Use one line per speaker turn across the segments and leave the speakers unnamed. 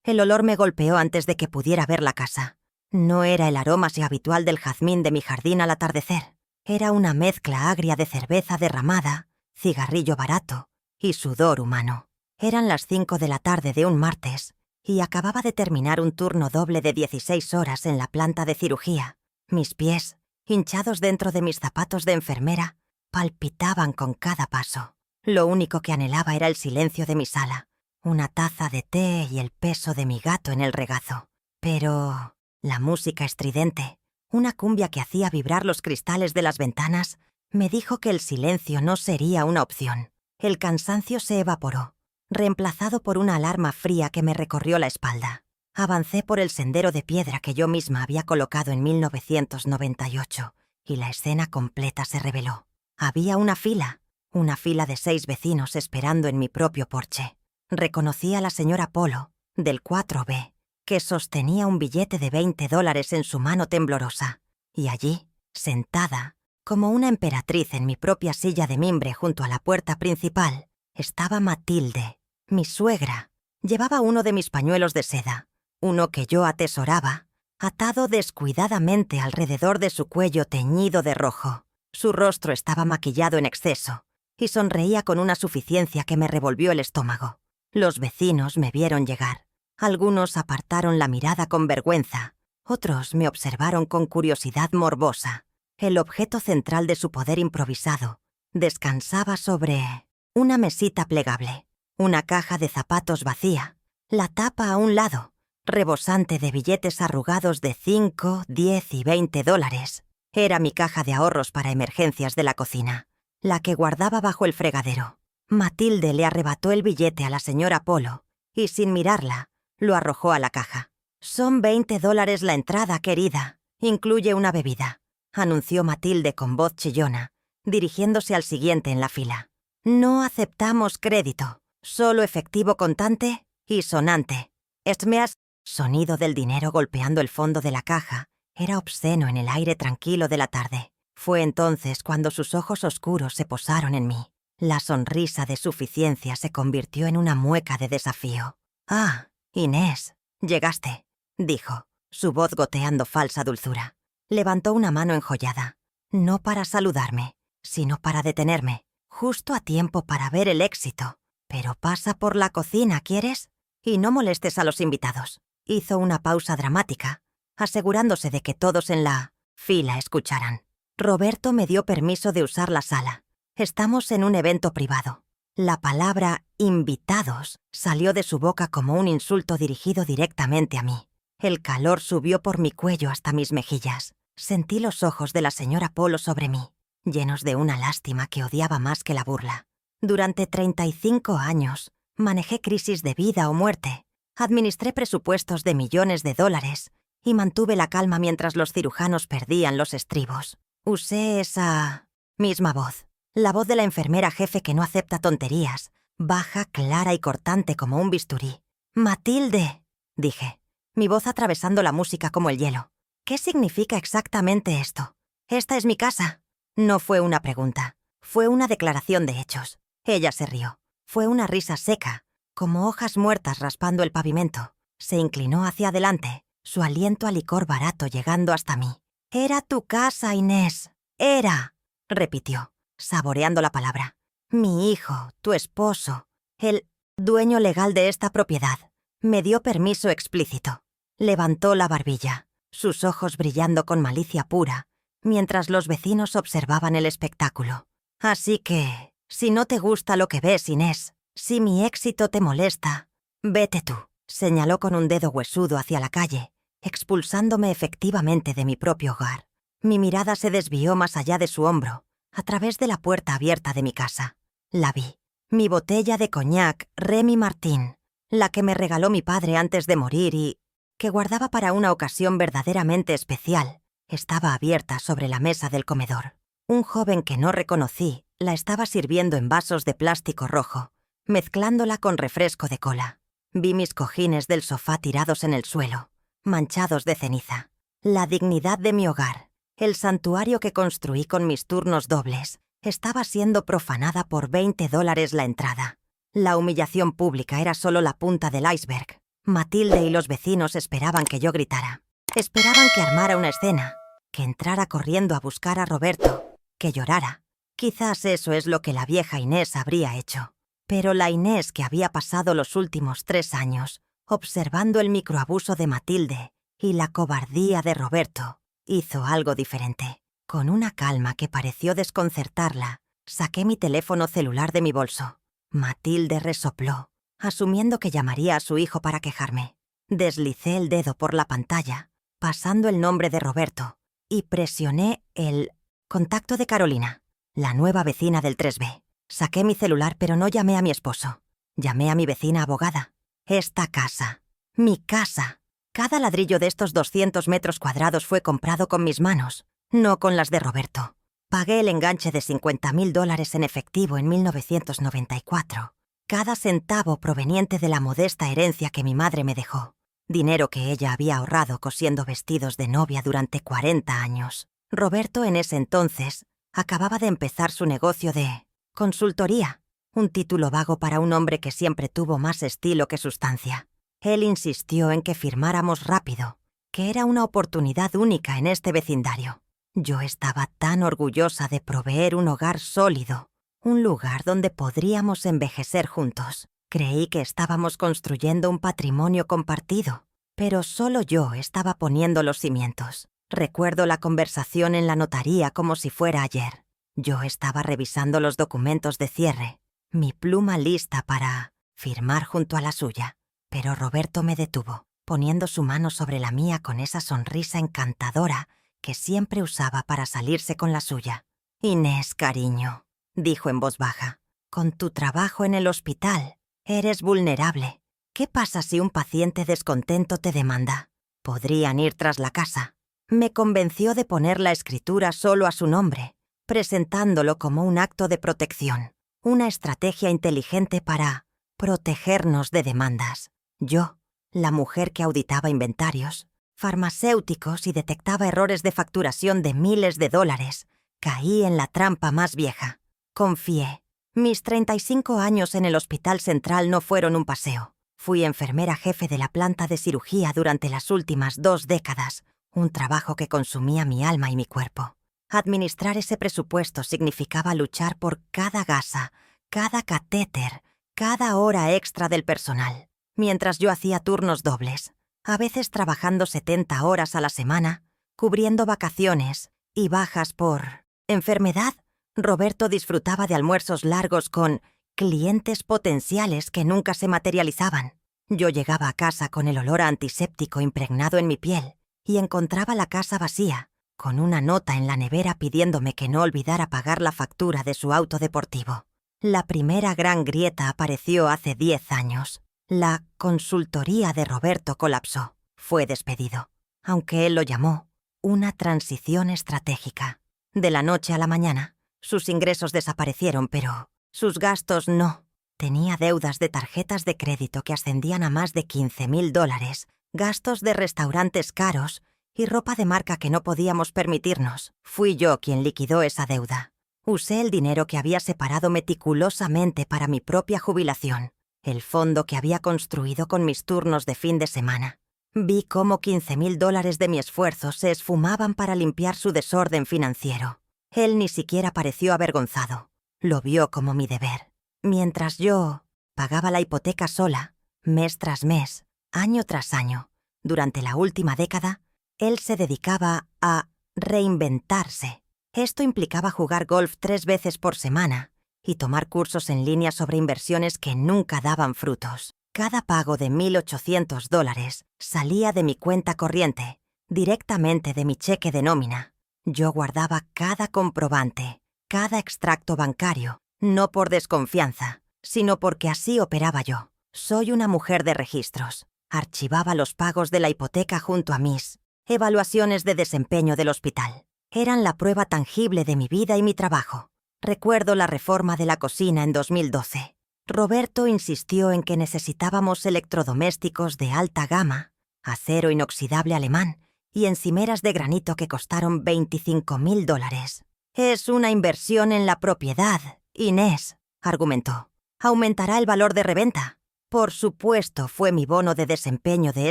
El olor me golpeó antes de que pudiera ver la casa. No era el aroma así habitual del jazmín de mi jardín al atardecer. Era una mezcla agria de cerveza derramada, cigarrillo barato y sudor humano. Eran las 5 de la tarde de un martes y acababa de terminar un turno doble de 16 horas en la planta de cirugía. Mis pies, hinchados dentro de mis zapatos de enfermera, palpitaban con cada paso. Lo único que anhelaba era el silencio de mi sala, una taza de té y el peso de mi gato en el regazo. Pero la música estridente, una cumbia que hacía vibrar los cristales de las ventanas, me dijo que el silencio no sería una opción. El cansancio se evaporó, reemplazado por una alarma fría que me recorrió la espalda. Avancé por el sendero de piedra que yo misma había colocado en 1998, y la escena completa se reveló. Había una fila de 6 vecinos esperando en mi propio porche. Reconocí a la señora Polo, del 4B, que sostenía un billete de $20 en su mano temblorosa. Y allí, sentada, como una emperatriz en mi propia silla de mimbre junto a la puerta principal, estaba Matilde, mi suegra. Llevaba uno de mis pañuelos de seda, uno que yo atesoraba, atado descuidadamente alrededor de su cuello teñido de rojo. Su rostro estaba maquillado en exceso y sonreía con una suficiencia que me revolvió el estómago. Los vecinos me vieron llegar. Algunos apartaron la mirada con vergüenza, otros me observaron con curiosidad morbosa. El objeto central de su poder improvisado descansaba sobre una mesita plegable, una caja de zapatos vacía, la tapa a un lado, rebosante de billetes arrugados de 5, 10 y $20. Era mi caja de ahorros para emergencias de la cocina, la que guardaba bajo el fregadero. Matilde le arrebató el billete a la señora Polo y, sin mirarla, lo arrojó a la caja. «Son $20 la entrada, querida. Incluye una bebida», anunció Matilde con voz chillona, dirigiéndose al siguiente en la fila. «No aceptamos crédito, solo efectivo contante y sonante. Esmeas». Sonido del dinero golpeando el fondo de la caja era obsceno en el aire tranquilo de la tarde. Fue entonces cuando sus ojos oscuros se posaron en mí. La sonrisa de suficiencia se convirtió en una mueca de desafío. «Ah, Inés, llegaste», dijo, su voz goteando falsa dulzura. Levantó una mano enjollada, no para saludarme, sino para detenerme, justo a tiempo para ver el éxito. «Pero pasa por la cocina, ¿quieres? Y no molestes a los invitados». Hizo una pausa dramática, asegurándose de que todos en la fila escucharan. Roberto me dio permiso de usar la sala. Estamos en un evento privado. La palabra «invitados» salió de su boca como un insulto dirigido directamente a mí. El calor subió por mi cuello hasta mis mejillas. Sentí los ojos de la señora Polo sobre mí, llenos de una lástima que odiaba más que la burla. Durante 35 años, manejé crisis de vida o muerte. Administré presupuestos de millones de dólares y mantuve la calma mientras los cirujanos perdían los estribos. Usé esa misma voz, la voz de la enfermera jefe que no acepta tonterías, baja, clara y cortante como un bisturí. «Matilde», dije, mi voz atravesando la música como el hielo. «¿Qué significa exactamente esto? Esta es mi casa». No fue una pregunta, fue una declaración de hechos. Ella se rió. Fue una risa seca, como hojas muertas raspando el pavimento. Se inclinó hacia adelante, su aliento a licor barato llegando hasta mí. «Era tu casa, Inés. Era», repitió, saboreando la palabra. «Mi hijo, tu esposo, el dueño legal de esta propiedad, me dio permiso explícito». Levantó la barbilla, sus ojos brillando con malicia pura, mientras los vecinos observaban el espectáculo. «Así que, si no te gusta lo que ves, Inés, si mi éxito te molesta, vete tú», señaló con un dedo huesudo hacia la calle, expulsándome efectivamente de mi propio hogar. Mi mirada se desvió más allá de su hombro, a través de la puerta abierta de mi casa. La vi. Mi botella de coñac Remy Martin, la que me regaló mi padre antes de morir y que guardaba para una ocasión verdaderamente especial, estaba abierta sobre la mesa del comedor. Un joven que no reconocí la estaba sirviendo en vasos de plástico rojo, mezclándola con refresco de cola. Vi mis cojines del sofá tirados en el suelo, manchados de ceniza. La dignidad de mi hogar, el santuario que construí con mis turnos dobles, estaba siendo profanada por $20 la entrada. La humillación pública era solo la punta del iceberg. Matilde y los vecinos esperaban que yo gritara. Esperaban que armara una escena, que entrara corriendo a buscar a Roberto, que llorara. Quizás eso es lo que la vieja Inés habría hecho. Pero la Inés que había pasado los últimos 3 años observando el microabuso de Matilde y la cobardía de Roberto, hizo algo diferente. Con una calma que pareció desconcertarla, saqué mi teléfono celular de mi bolso. Matilde resopló, asumiendo que llamaría a su hijo para quejarme. Deslicé el dedo por la pantalla, pasando el nombre de Roberto, y presioné el contacto de Carolina, la nueva vecina del 3B. Saqué mi celular, pero no llamé a mi esposo. Llamé a mi vecina abogada. Esta casa, mi casa. Cada ladrillo de estos 200 metros cuadrados fue comprado con mis manos, no con las de Roberto. Pagué el enganche de $50,000 en efectivo en 1994. Cada centavo proveniente de la modesta herencia que mi madre me dejó. Dinero que ella había ahorrado cosiendo vestidos de novia durante 40 años. Roberto en ese entonces acababa de empezar su negocio de consultoría, un título vago para un hombre que siempre tuvo más estilo que sustancia. Él insistió en que firmáramos rápido, que era una oportunidad única en este vecindario. Yo estaba tan orgullosa de proveer un hogar sólido, un lugar donde podríamos envejecer juntos. Creí que estábamos construyendo un patrimonio compartido, pero solo yo estaba poniendo los cimientos. Recuerdo la conversación en la notaría como si fuera ayer. Yo estaba revisando los documentos de cierre, mi pluma lista para firmar junto a la suya, pero Roberto me detuvo, poniendo su mano sobre la mía con esa sonrisa encantadora que siempre usaba para salirse con la suya. «Inés, cariño», dijo en voz baja, «con tu trabajo en el hospital, eres vulnerable. ¿Qué pasa si un paciente descontento te demanda? Podrían ir tras la casa». Me convenció de poner la escritura solo a su nombre, presentándolo como un acto de protección, una estrategia inteligente para protegernos de demandas. Yo, la mujer que auditaba inventarios, farmacéuticos y detectaba errores de facturación de miles de dólares, caí en la trampa más vieja. Confié. Mis 35 años en el Hospital Central no fueron un paseo. Fui enfermera jefe de la planta de cirugía durante las últimas 2 décadas, un trabajo que consumía mi alma y mi cuerpo. Administrar ese presupuesto significaba luchar por cada gasa, cada catéter, cada hora extra del personal, mientras yo hacía turnos dobles, a veces trabajando 70 horas a la semana, cubriendo vacaciones y bajas por enfermedad. Roberto disfrutaba de almuerzos largos con clientes potenciales que nunca se materializaban. Yo llegaba a casa con el olor a antiséptico impregnado en mi piel y encontraba la casa vacía, con una nota en la nevera pidiéndome que no olvidara pagar la factura de su auto deportivo. La primera gran grieta apareció hace 10 años. La consultoría de Roberto colapsó. Fue despedido, aunque él lo llamó una transición estratégica. De la noche a la mañana, sus ingresos desaparecieron, pero sus gastos no. Tenía deudas de tarjetas de crédito que ascendían a más de $15,000, gastos de restaurantes caros y ropa de marca que no podíamos permitirnos. Fui yo quien liquidó esa deuda. Usé el dinero que había separado meticulosamente para mi propia jubilación, el fondo que había construido con mis turnos de fin de semana. Vi cómo $15,000 de mi esfuerzo se esfumaban para limpiar su desorden financiero. Él ni siquiera pareció avergonzado. Lo vio como mi deber. Mientras yo pagaba la hipoteca sola, mes tras mes, año tras año, durante la última década, él se dedicaba a reinventarse. Esto implicaba jugar golf 3 veces por semana y tomar cursos en línea sobre inversiones que nunca daban frutos. Cada pago de $1,800 salía de mi cuenta corriente, directamente de mi cheque de nómina. Yo guardaba cada comprobante, cada extracto bancario, no por desconfianza, sino porque así operaba yo. Soy una mujer de registros. Archivaba los pagos de la hipoteca junto a mis evaluaciones de desempeño del hospital. Eran la prueba tangible de mi vida y mi trabajo. Recuerdo la reforma de la cocina en 2012. Roberto insistió en que necesitábamos electrodomésticos de alta gama, acero inoxidable alemán y encimeras de granito que costaron $25,000. «Es una inversión en la propiedad, Inés», argumentó. «Aumentará el valor de reventa». Por supuesto, fue mi bono de desempeño de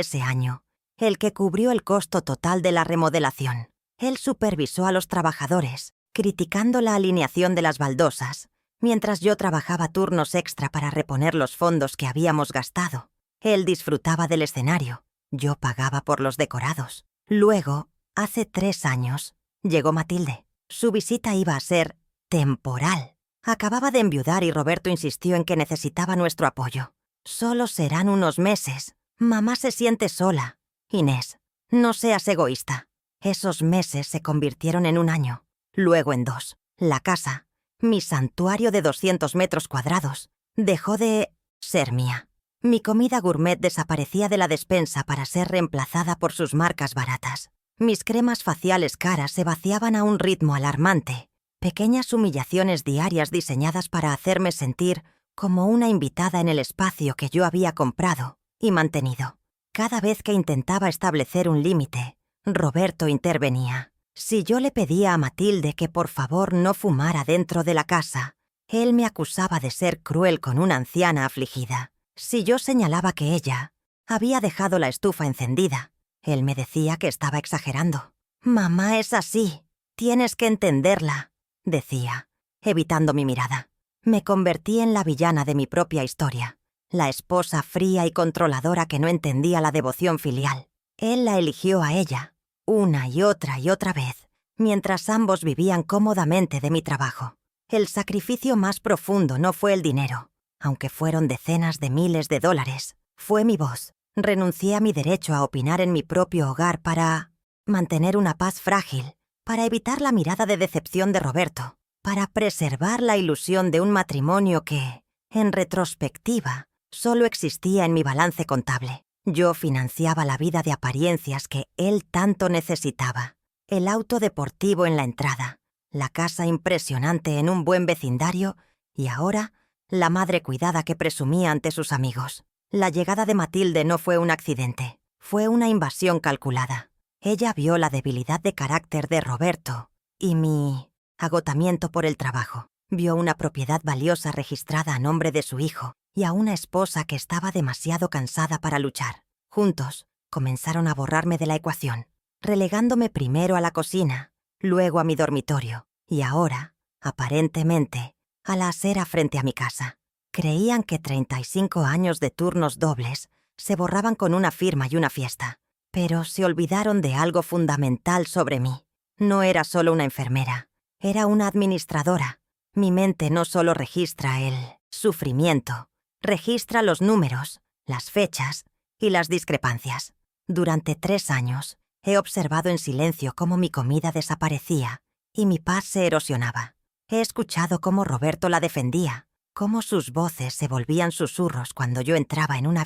ese año el que cubrió el costo total de la remodelación. Él supervisó a los trabajadores, criticando la alineación de las baldosas, mientras yo trabajaba turnos extra para reponer los fondos que habíamos gastado. Él disfrutaba del escenario, yo pagaba por los decorados. Luego, hace 3 años, llegó Matilde. Su visita iba a ser temporal. Acababa de enviudar y Roberto insistió en que necesitaba nuestro apoyo. Solo serán unos meses. Mamá se siente sola. Inés, no seas egoísta. Esos meses se convirtieron en 1 año, luego en 2. La casa, mi santuario de 200 metros cuadrados, dejó de ser mía. Mi comida gourmet desaparecía de la despensa para ser reemplazada por sus marcas baratas. Mis cremas faciales caras se vaciaban a un ritmo alarmante. Pequeñas humillaciones diarias diseñadas para hacerme sentir como una invitada en el espacio que yo había comprado y mantenido. Cada vez que intentaba establecer un límite, Roberto intervenía. Si yo le pedía a Matilde que por favor no fumara dentro de la casa, él me acusaba de ser cruel con una anciana afligida. Si yo señalaba que ella había dejado la estufa encendida, él me decía que estaba exagerando. «Mamá es así, tienes que entenderla», decía, evitando mi mirada. Me convertí en la villana de mi propia historia, la esposa fría y controladora que no entendía la devoción filial. Él la eligió a ella, una y otra vez, mientras ambos vivían cómodamente de mi trabajo. El sacrificio más profundo no fue el dinero, aunque fueron decenas de miles de dólares. Fue mi voz. Renuncié a mi derecho a opinar en mi propio hogar para mantener una paz frágil, para evitar la mirada de decepción de Roberto, para preservar la ilusión de un matrimonio que, en retrospectiva, solo existía en mi balance contable. Yo financiaba la vida de apariencias que él tanto necesitaba. El auto deportivo en la entrada, la casa impresionante en un buen vecindario y ahora la madre cuidada que presumía ante sus amigos. La llegada de Matilde no fue un accidente, fue una invasión calculada. Ella vio la debilidad de carácter de Roberto y mi agotamiento por el trabajo. Vio una propiedad valiosa registrada a nombre de su hijo y a una esposa que estaba demasiado cansada para luchar. Juntos, comenzaron a borrarme de la ecuación, relegándome primero a la cocina, luego a mi dormitorio y ahora, aparentemente, a la acera frente a mi casa. Creían que 35 años de turnos dobles se borraban con una firma y una fiesta, pero se olvidaron de algo fundamental sobre mí. No era solo una enfermera, era una administradora. Mi mente no solo registra el sufrimiento, registra los números, las fechas y las discrepancias. Durante 3 años he observado en silencio cómo mi comida desaparecía y mi paz se erosionaba. He escuchado cómo Roberto la defendía, cómo sus voces se volvían susurros cuando yo entraba en una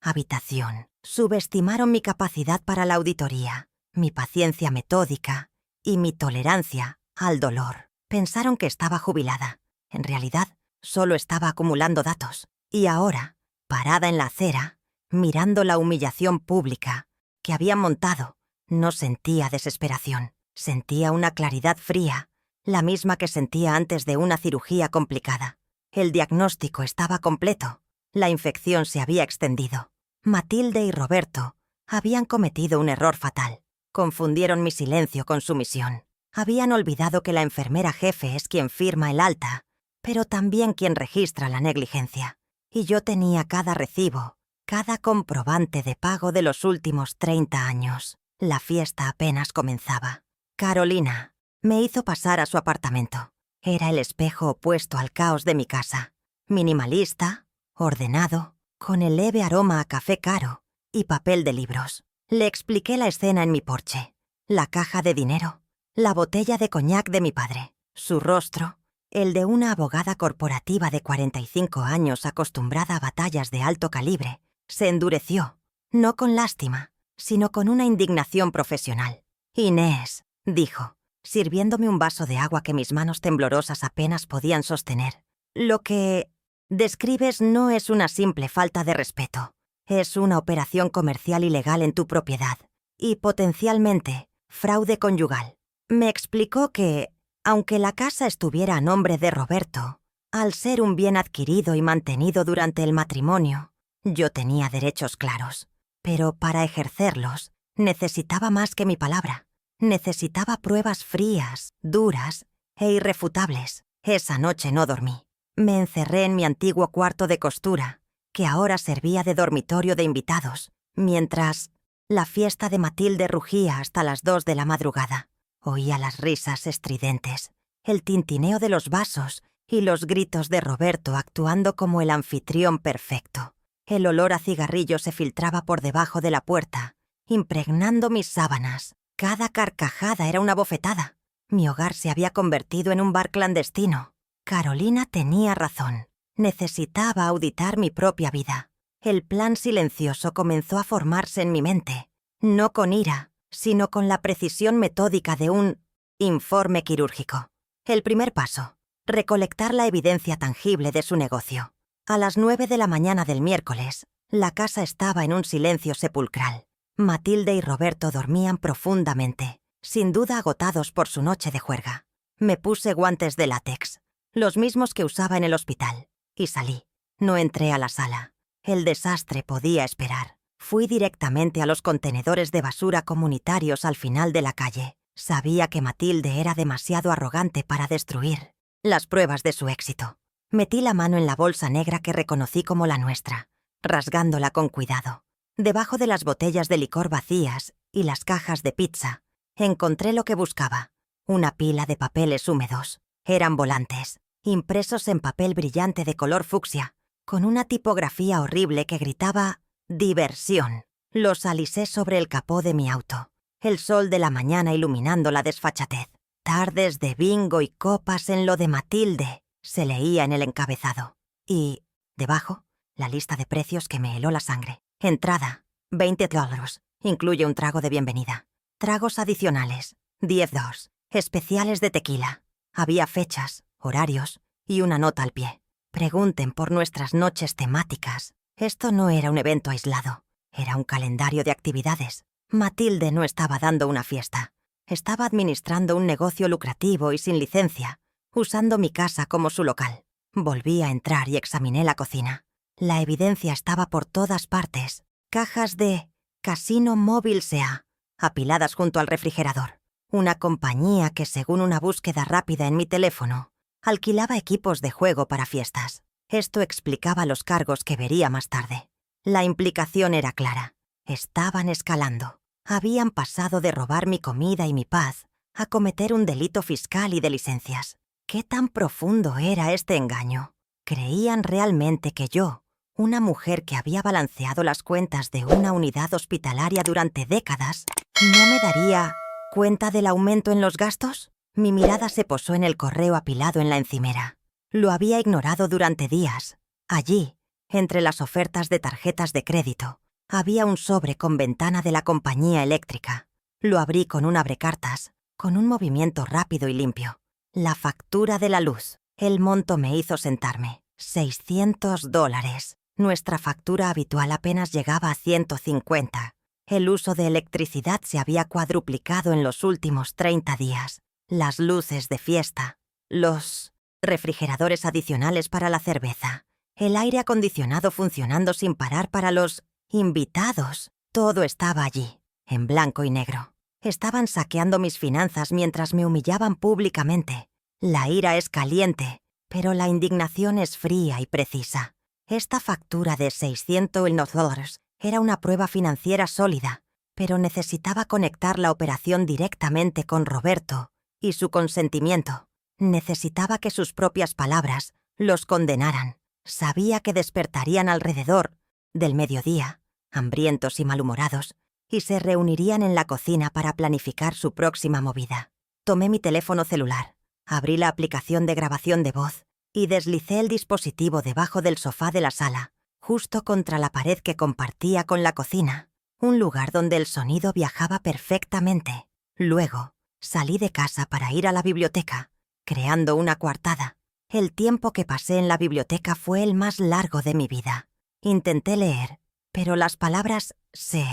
habitación. Subestimaron mi capacidad para la auditoría, mi paciencia metódica y mi tolerancia al dolor. Pensaron que estaba jubilada. En realidad, solo estaba acumulando datos. Y ahora, parada en la acera, mirando la humillación pública que habían montado, no sentía desesperación. Sentía una claridad fría, la misma que sentía antes de una cirugía complicada. El diagnóstico estaba completo. La infección se había extendido. Matilde y Roberto habían cometido un error fatal. Confundieron mi silencio con su misión. Habían olvidado que la enfermera jefe es quien firma el alta, pero también quien registra la negligencia. Y yo tenía cada recibo, cada comprobante de pago de los últimos 30 años. La fiesta apenas comenzaba. Carolina me hizo pasar a su apartamento. Era el espejo opuesto al caos de mi casa. Minimalista, ordenado, con el leve aroma a café caro y papel de libros. Le expliqué la escena en mi porche. La caja de dinero, la botella de coñac de mi padre, su rostro, el de una abogada corporativa de 45 años acostumbrada a batallas de alto calibre, se endureció, no con lástima, sino con una indignación profesional. «Inés», dijo, sirviéndome un vaso de agua que mis manos temblorosas apenas podían sostener. «Lo que describes no es una simple falta de respeto. Es una operación comercial ilegal en tu propiedad y, potencialmente, fraude conyugal». Me explicó que, aunque la casa estuviera a nombre de Roberto, al ser un bien adquirido y mantenido durante el matrimonio, Yo tenía derechos claros, pero para ejercerlos necesitaba más que mi palabra. Necesitaba pruebas frías, duras e irrefutables. Esa noche no dormí. Me encerré en mi antiguo cuarto de costura, que ahora servía de dormitorio de invitados, mientras la fiesta de Matilde rugía hasta las 2 de la madrugada. Oía las risas estridentes, el tintineo de los vasos y los gritos de Roberto actuando como el anfitrión perfecto. El olor a cigarrillo se filtraba por debajo de la puerta, impregnando mis sábanas. Cada carcajada era una bofetada. Mi hogar se había convertido en un bar clandestino. Carolina tenía razón. Necesitaba auditar mi propia vida. El plan silencioso comenzó a formarse en mi mente, no con ira, sino con la precisión metódica de un informe quirúrgico. El primer paso: recolectar la evidencia tangible de su negocio. A las 9 de la mañana del miércoles, la casa estaba en un silencio sepulcral. Matilde y Roberto dormían profundamente, sin duda agotados por su noche de juerga. Me puse guantes de látex, los mismos que usaba en el hospital, y salí. No entré a la sala. El desastre podía esperar. Fui directamente a los contenedores de basura comunitarios al final de la calle. Sabía que Matilde era demasiado arrogante para destruir las pruebas de su éxito. Metí la mano en la bolsa negra que reconocí como la nuestra, rasgándola con cuidado. Debajo de las botellas de licor vacías y las cajas de pizza, encontré lo que buscaba: una pila de papeles húmedos. Eran volantes, impresos en papel brillante de color fucsia, con una tipografía horrible que gritaba «diversión». Los alisé sobre el capó de mi auto, el sol de la mañana iluminando la desfachatez. «Tardes de bingo y copas en lo de Matilde», se leía en el encabezado. Y, debajo, la lista de precios que me heló la sangre. Entrada, $20. Incluye un trago de bienvenida. Tragos adicionales, $10. Especiales de tequila. Había fechas, horarios y una nota al pie. Pregunten por nuestras noches temáticas. Esto no era un evento aislado. Era un calendario de actividades. Matilde no estaba dando una fiesta. Estaba administrando un negocio lucrativo y sin licencia, usando mi casa como su local. Volví a entrar y examiné la cocina. La evidencia estaba por todas partes. Cajas de Casino Móvil S.A. apiladas junto al refrigerador. Una compañía que, según una búsqueda rápida en mi teléfono, alquilaba equipos de juego para fiestas. Esto explicaba los cargos que vería más tarde. La implicación era clara. Estaban escalando. Habían pasado de robar mi comida y mi paz a cometer un delito fiscal y de licencias. ¿Qué tan profundo era este engaño? ¿Creían realmente que yo, una mujer que había balanceado las cuentas de una unidad hospitalaria durante décadas, no me daría cuenta del aumento en los gastos? Mi mirada se posó en el correo apilado en la encimera. Lo había ignorado durante días. Allí, entre las ofertas de tarjetas de crédito, había un sobre con ventana de la compañía eléctrica. Lo abrí con un abrecartas, con un movimiento rápido y limpio. La factura de la luz. El monto me hizo sentarme. $600. Nuestra factura habitual apenas llegaba a 150. El uso de electricidad se había cuadruplicado en los últimos 30 días. Las luces de fiesta, los refrigeradores adicionales para la cerveza, el aire acondicionado funcionando sin parar para los invitados. Todo estaba allí, en blanco y negro. Estaban saqueando mis finanzas mientras me humillaban públicamente. La ira es caliente, pero la indignación es fría y precisa. Esta factura de $600 era una prueba financiera sólida, pero necesitaba conectar la operación directamente con Roberto y su consentimiento. Necesitaba que sus propias palabras los condenaran. Sabía que despertarían alrededor del mediodía, hambrientos y malhumorados, y se reunirían en la cocina para planificar su próxima movida. Tomé mi teléfono celular, abrí la aplicación de grabación de voz y deslicé el dispositivo debajo del sofá de la sala, justo contra la pared que compartía con la cocina, un lugar donde el sonido viajaba perfectamente. Luego, salí de casa para ir a la biblioteca, creando una coartada. El tiempo que pasé en la biblioteca fue el más largo de mi vida. Intenté leer, pero las palabras se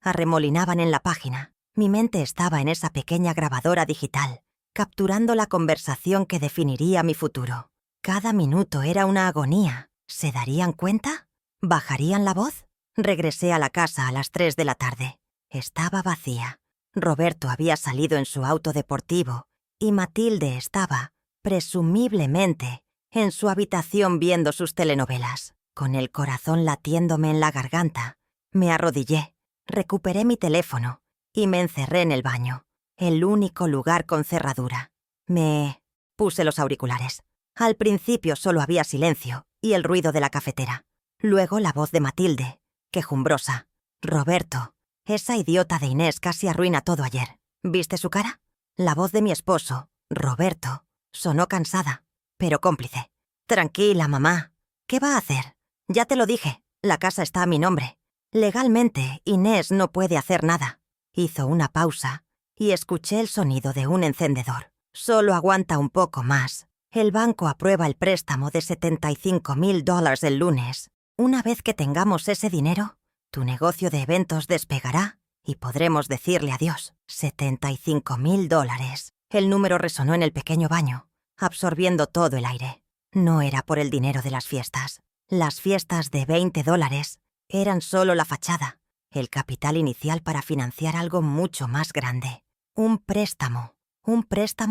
arremolinaban en la página. Mi mente estaba en esa pequeña grabadora digital, capturando la conversación que definiría mi futuro. Cada minuto era una agonía. ¿Se darían cuenta? ¿Bajarían la voz? Regresé a la casa a las 3 de la tarde. Estaba vacía. Roberto había salido en su auto deportivo y Matilde estaba, presumiblemente, en su habitación viendo sus telenovelas. Con el corazón latiéndome en la garganta, me arrodillé, recuperé mi teléfono y me encerré en el baño, el único lugar con cerradura. Me puse los auriculares. Al principio solo había silencio y el ruido de la cafetera. Luego la voz de Matilde, quejumbrosa. «Roberto, esa idiota de Inés casi arruina todo ayer. ¿Viste su cara?» La voz de mi esposo, Roberto, sonó cansada, pero cómplice. «Tranquila, mamá. ¿Qué va a hacer? Ya te lo dije, la casa está a mi nombre. Legalmente, Inés no puede hacer nada». Hizo una pausa y escuché el sonido de un encendedor. «Solo aguanta un poco más. El banco aprueba el préstamo de $75,000 el lunes. Una vez que tengamos ese dinero, tu negocio de eventos despegará y podremos decirle adiós». $75,000. El número resonó en el pequeño baño, absorbiendo todo el aire. No era por el dinero de las fiestas. Las fiestas de $20 eran solo la fachada, el capital inicial para financiar algo mucho más grande. Un préstamo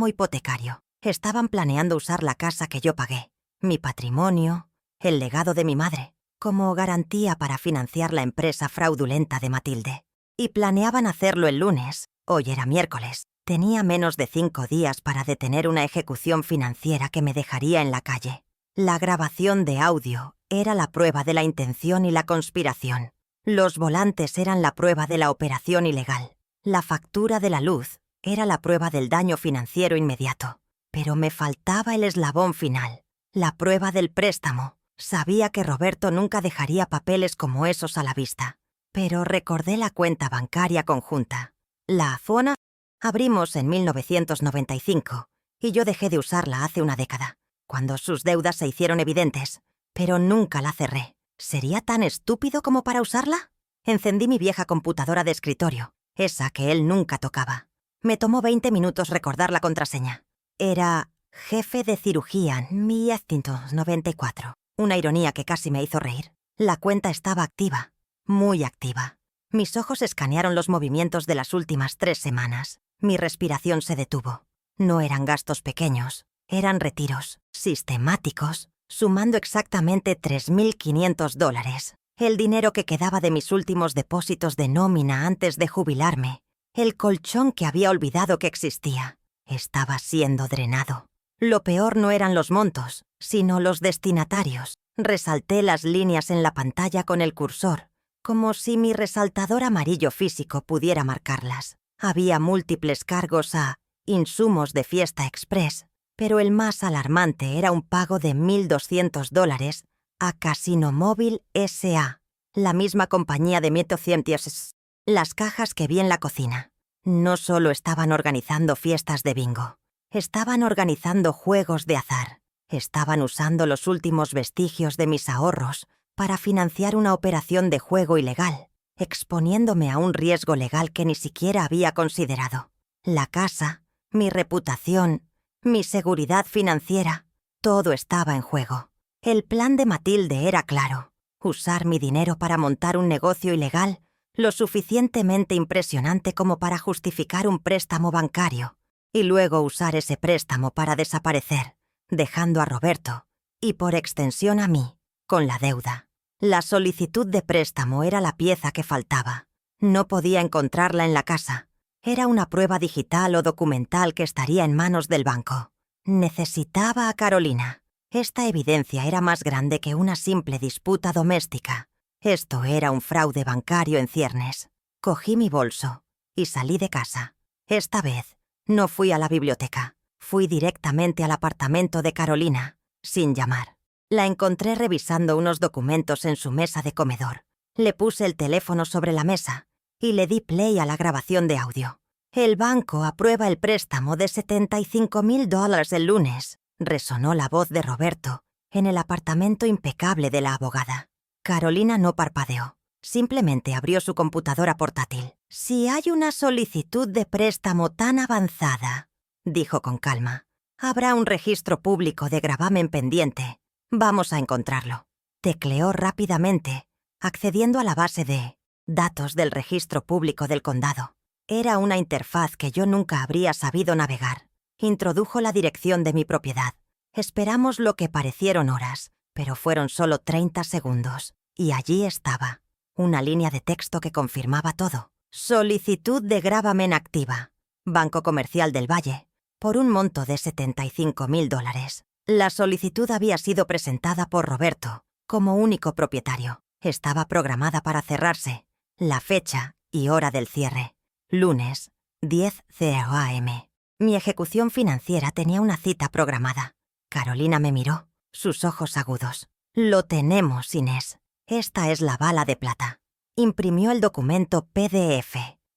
hipotecario. Estaban planeando usar la casa que yo pagué, mi patrimonio, el legado de mi madre, como garantía para financiar la empresa fraudulenta de Matilde. Y planeaban hacerlo el lunes. Hoy era miércoles. Tenía menos de 5 días para detener una ejecución financiera que me dejaría en la calle. La grabación de audio era la prueba de la intención y la conspiración. Los volantes eran la prueba de la operación ilegal. La factura de la luz era la prueba del daño financiero inmediato. Pero me faltaba el eslabón final, la prueba del préstamo. Sabía que Roberto nunca dejaría papeles como esos a la vista. Pero recordé la cuenta bancaria conjunta. La Afona abrimos en 1995 y yo dejé de usarla hace una década, cuando sus deudas se hicieron evidentes, pero nunca la cerré. ¿Sería tan estúpido como para usarla? Encendí mi vieja computadora de escritorio, esa que él nunca tocaba. Me tomó 20 minutos recordar la contraseña. Era jefe de cirugía 1994. Una ironía que casi me hizo reír. La cuenta estaba activa, muy activa. Mis ojos escanearon los movimientos de las últimas 3 semanas. Mi respiración se detuvo. No eran gastos pequeños, eran retiros sistemáticos, sumando exactamente $3,500. El dinero que quedaba de mis últimos depósitos de nómina antes de jubilarme. El colchón que había olvidado que existía. Estaba siendo drenado. Lo peor no eran los montos, sino los destinatarios. Resalté las líneas en la pantalla con el cursor, como si mi resaltador amarillo físico pudiera marcarlas. Había múltiples cargos a insumos de fiesta express, pero el más alarmante era un pago de $1,200 a Casino Móvil S.A., la misma compañía de Metocientios. Las cajas que vi en la cocina. No solo estaban organizando fiestas de bingo, estaban organizando juegos de azar. Estaban usando los últimos vestigios de mis ahorros para financiar una operación de juego ilegal, exponiéndome a un riesgo legal que ni siquiera había considerado. La casa, mi reputación, mi seguridad financiera, todo estaba en juego. El plan de Matilde era claro: usar mi dinero para montar un negocio ilegal lo suficientemente impresionante como para justificar un préstamo bancario, y luego usar ese préstamo para desaparecer, dejando a Roberto, y por extensión a mí, con la deuda. La solicitud de préstamo era la pieza que faltaba. No podía encontrarla en la casa. Era una prueba digital o documental que estaría en manos del banco. Necesitaba a Carolina. Esta evidencia era más grande que una simple disputa doméstica. Esto era un fraude bancario en ciernes. Cogí mi bolso y salí de casa. Esta vez no fui a la biblioteca. Fui directamente al apartamento de Carolina, sin llamar. La encontré revisando unos documentos en su mesa de comedor. Le puse el teléfono sobre la mesa y le di play a la grabación de audio. «El banco aprueba el préstamo de $75,000 el lunes», resonó la voz de Roberto en el apartamento impecable de la abogada. Carolina no parpadeó. Simplemente abrió su computadora portátil. «Si hay una solicitud de préstamo tan avanzada», dijo con calma, «habrá un registro público de gravamen pendiente. Vamos a encontrarlo». Tecleó rápidamente, accediendo a la base de datos del registro público del condado. Era una interfaz que yo nunca habría sabido navegar. Introdujo la dirección de mi propiedad. Esperamos lo que parecieron horas, pero fueron solo 30 segundos. Y allí estaba, una línea de texto que confirmaba todo. Solicitud de gravamen activa. Banco Comercial del Valle, por un monto de $75,000. La solicitud había sido presentada por Roberto, como único propietario. Estaba programada para cerrarse. La fecha y hora del cierre. Lunes, 10:00 a.m. Mi ejecución financiera tenía una cita programada. Carolina me miró, sus ojos agudos. Lo tenemos, Inés. Esta es la bala de plata. Imprimió el documento PDF.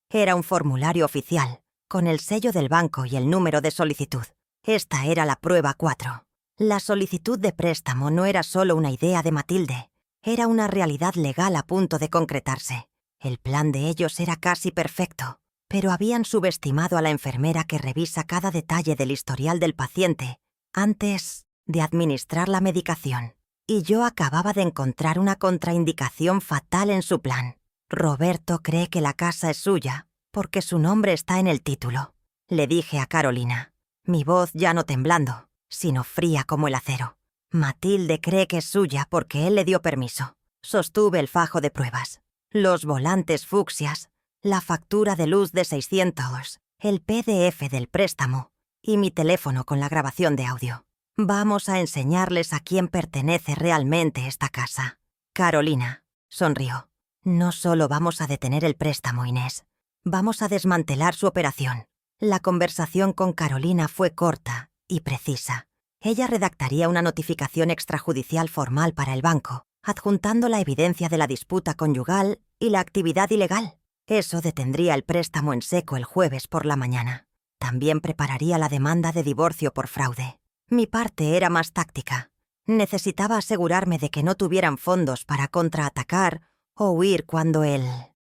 Era un formulario oficial, con el sello del banco y el número de solicitud. Esta era la prueba 4. La solicitud de préstamo no era solo una idea de Matilde, era una realidad legal a punto de concretarse. El plan de ellos era casi perfecto, pero habían subestimado a la enfermera que revisa cada detalle del historial del paciente antes de administrar la medicación. Y yo acababa de encontrar una contraindicación fatal en su plan. Roberto cree que la casa es suya porque su nombre está en el título. Le dije a Carolina, mi voz ya no temblando, sino fría como el acero. Matilde cree que es suya porque él le dio permiso. Sostuve el fajo de pruebas. Los volantes fucsias, la factura de luz de $600, el PDF del préstamo y mi teléfono con la grabación de audio. Vamos a enseñarles a quién pertenece realmente esta casa. Carolina sonrió. No solo vamos a detener el préstamo, Inés. Vamos a desmantelar su operación. La conversación con Carolina fue corta y precisa. Ella redactaría una notificación extrajudicial formal para el banco, adjuntando la evidencia de la disputa conyugal y la actividad ilegal. Eso detendría el préstamo en seco el jueves por la mañana. También prepararía la demanda de divorcio por fraude. Mi parte era más táctica. Necesitaba asegurarme de que no tuvieran fondos para contraatacar o huir cuando el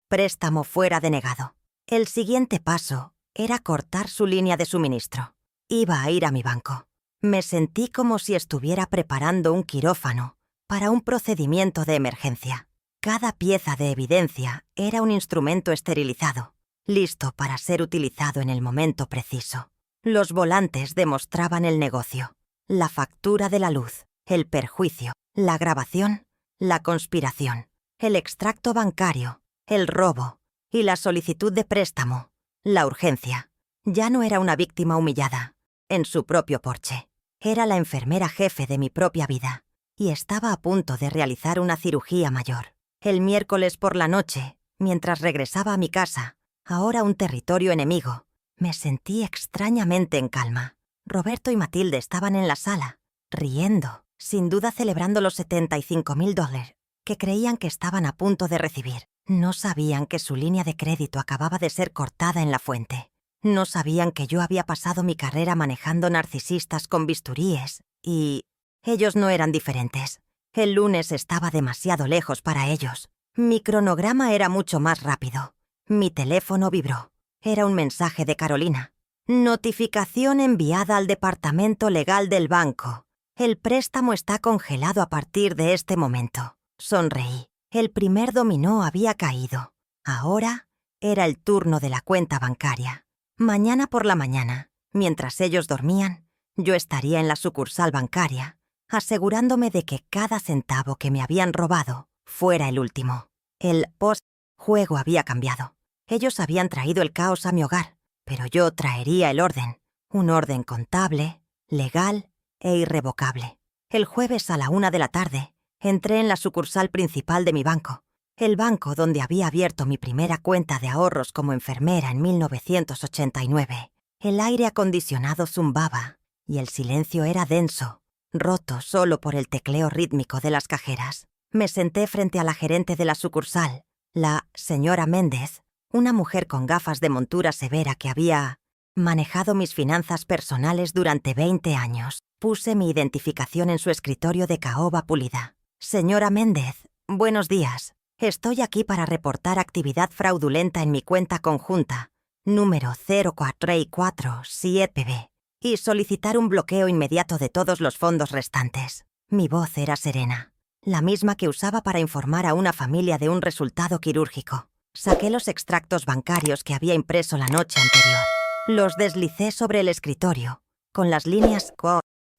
préstamo fuera denegado. El siguiente paso era cortar su línea de suministro. Iba a ir a mi banco. Me sentí como si estuviera preparando un quirófano para un procedimiento de emergencia. Cada pieza de evidencia era un instrumento esterilizado, listo para ser utilizado en el momento preciso. Los volantes demostraban el negocio, la factura de la luz, el perjuicio, la grabación, la conspiración, el extracto bancario, el robo y la solicitud de préstamo, la urgencia. Ya no era una víctima humillada en su propio porche. Era la enfermera jefe de mi propia vida y estaba a punto de realizar una cirugía mayor. El miércoles por la noche, mientras regresaba a mi casa, ahora un territorio enemigo, me sentí extrañamente en calma. Roberto y Matilde estaban en la sala, riendo, sin duda celebrando los $75,000 que creían que estaban a punto de recibir. No sabían que su línea de crédito acababa de ser cortada en la fuente. No sabían que yo había pasado mi carrera manejando narcisistas con bisturíes y ellos no eran diferentes. El lunes estaba demasiado lejos para ellos. Mi cronograma era mucho más rápido. Mi teléfono vibró. Era un mensaje de Carolina. Notificación enviada al departamento legal del banco. El préstamo está congelado a partir de este momento. Sonreí. El primer dominó había caído. Ahora era el turno de la cuenta bancaria. Mañana por la mañana, mientras ellos dormían, yo estaría en la sucursal bancaria, asegurándome de que cada centavo que me habían robado fuera el último. El post-juego había cambiado. Ellos habían traído el caos a mi hogar, pero yo traería el orden. Un orden contable, legal e irrevocable. El jueves a la 1 de la tarde, entré en la sucursal principal de mi banco, el banco donde había abierto mi primera cuenta de ahorros como enfermera en 1989. El aire acondicionado zumbaba y el silencio era denso, roto solo por el tecleo rítmico de las cajeras. Me senté frente a la gerente de la sucursal, la señora Méndez, una mujer con gafas de montura severa que había manejado mis finanzas personales durante 20 años. Puse mi identificación en su escritorio de caoba pulida. Señora Méndez, buenos días. Estoy aquí para reportar actividad fraudulenta en mi cuenta conjunta, número 0447B, y solicitar un bloqueo inmediato de todos los fondos restantes. Mi voz era serena. la misma que usaba para informar a una familia de un resultado quirúrgico. Saqué los extractos bancarios que había impreso la noche anterior. Los deslicé sobre el escritorio, con las líneas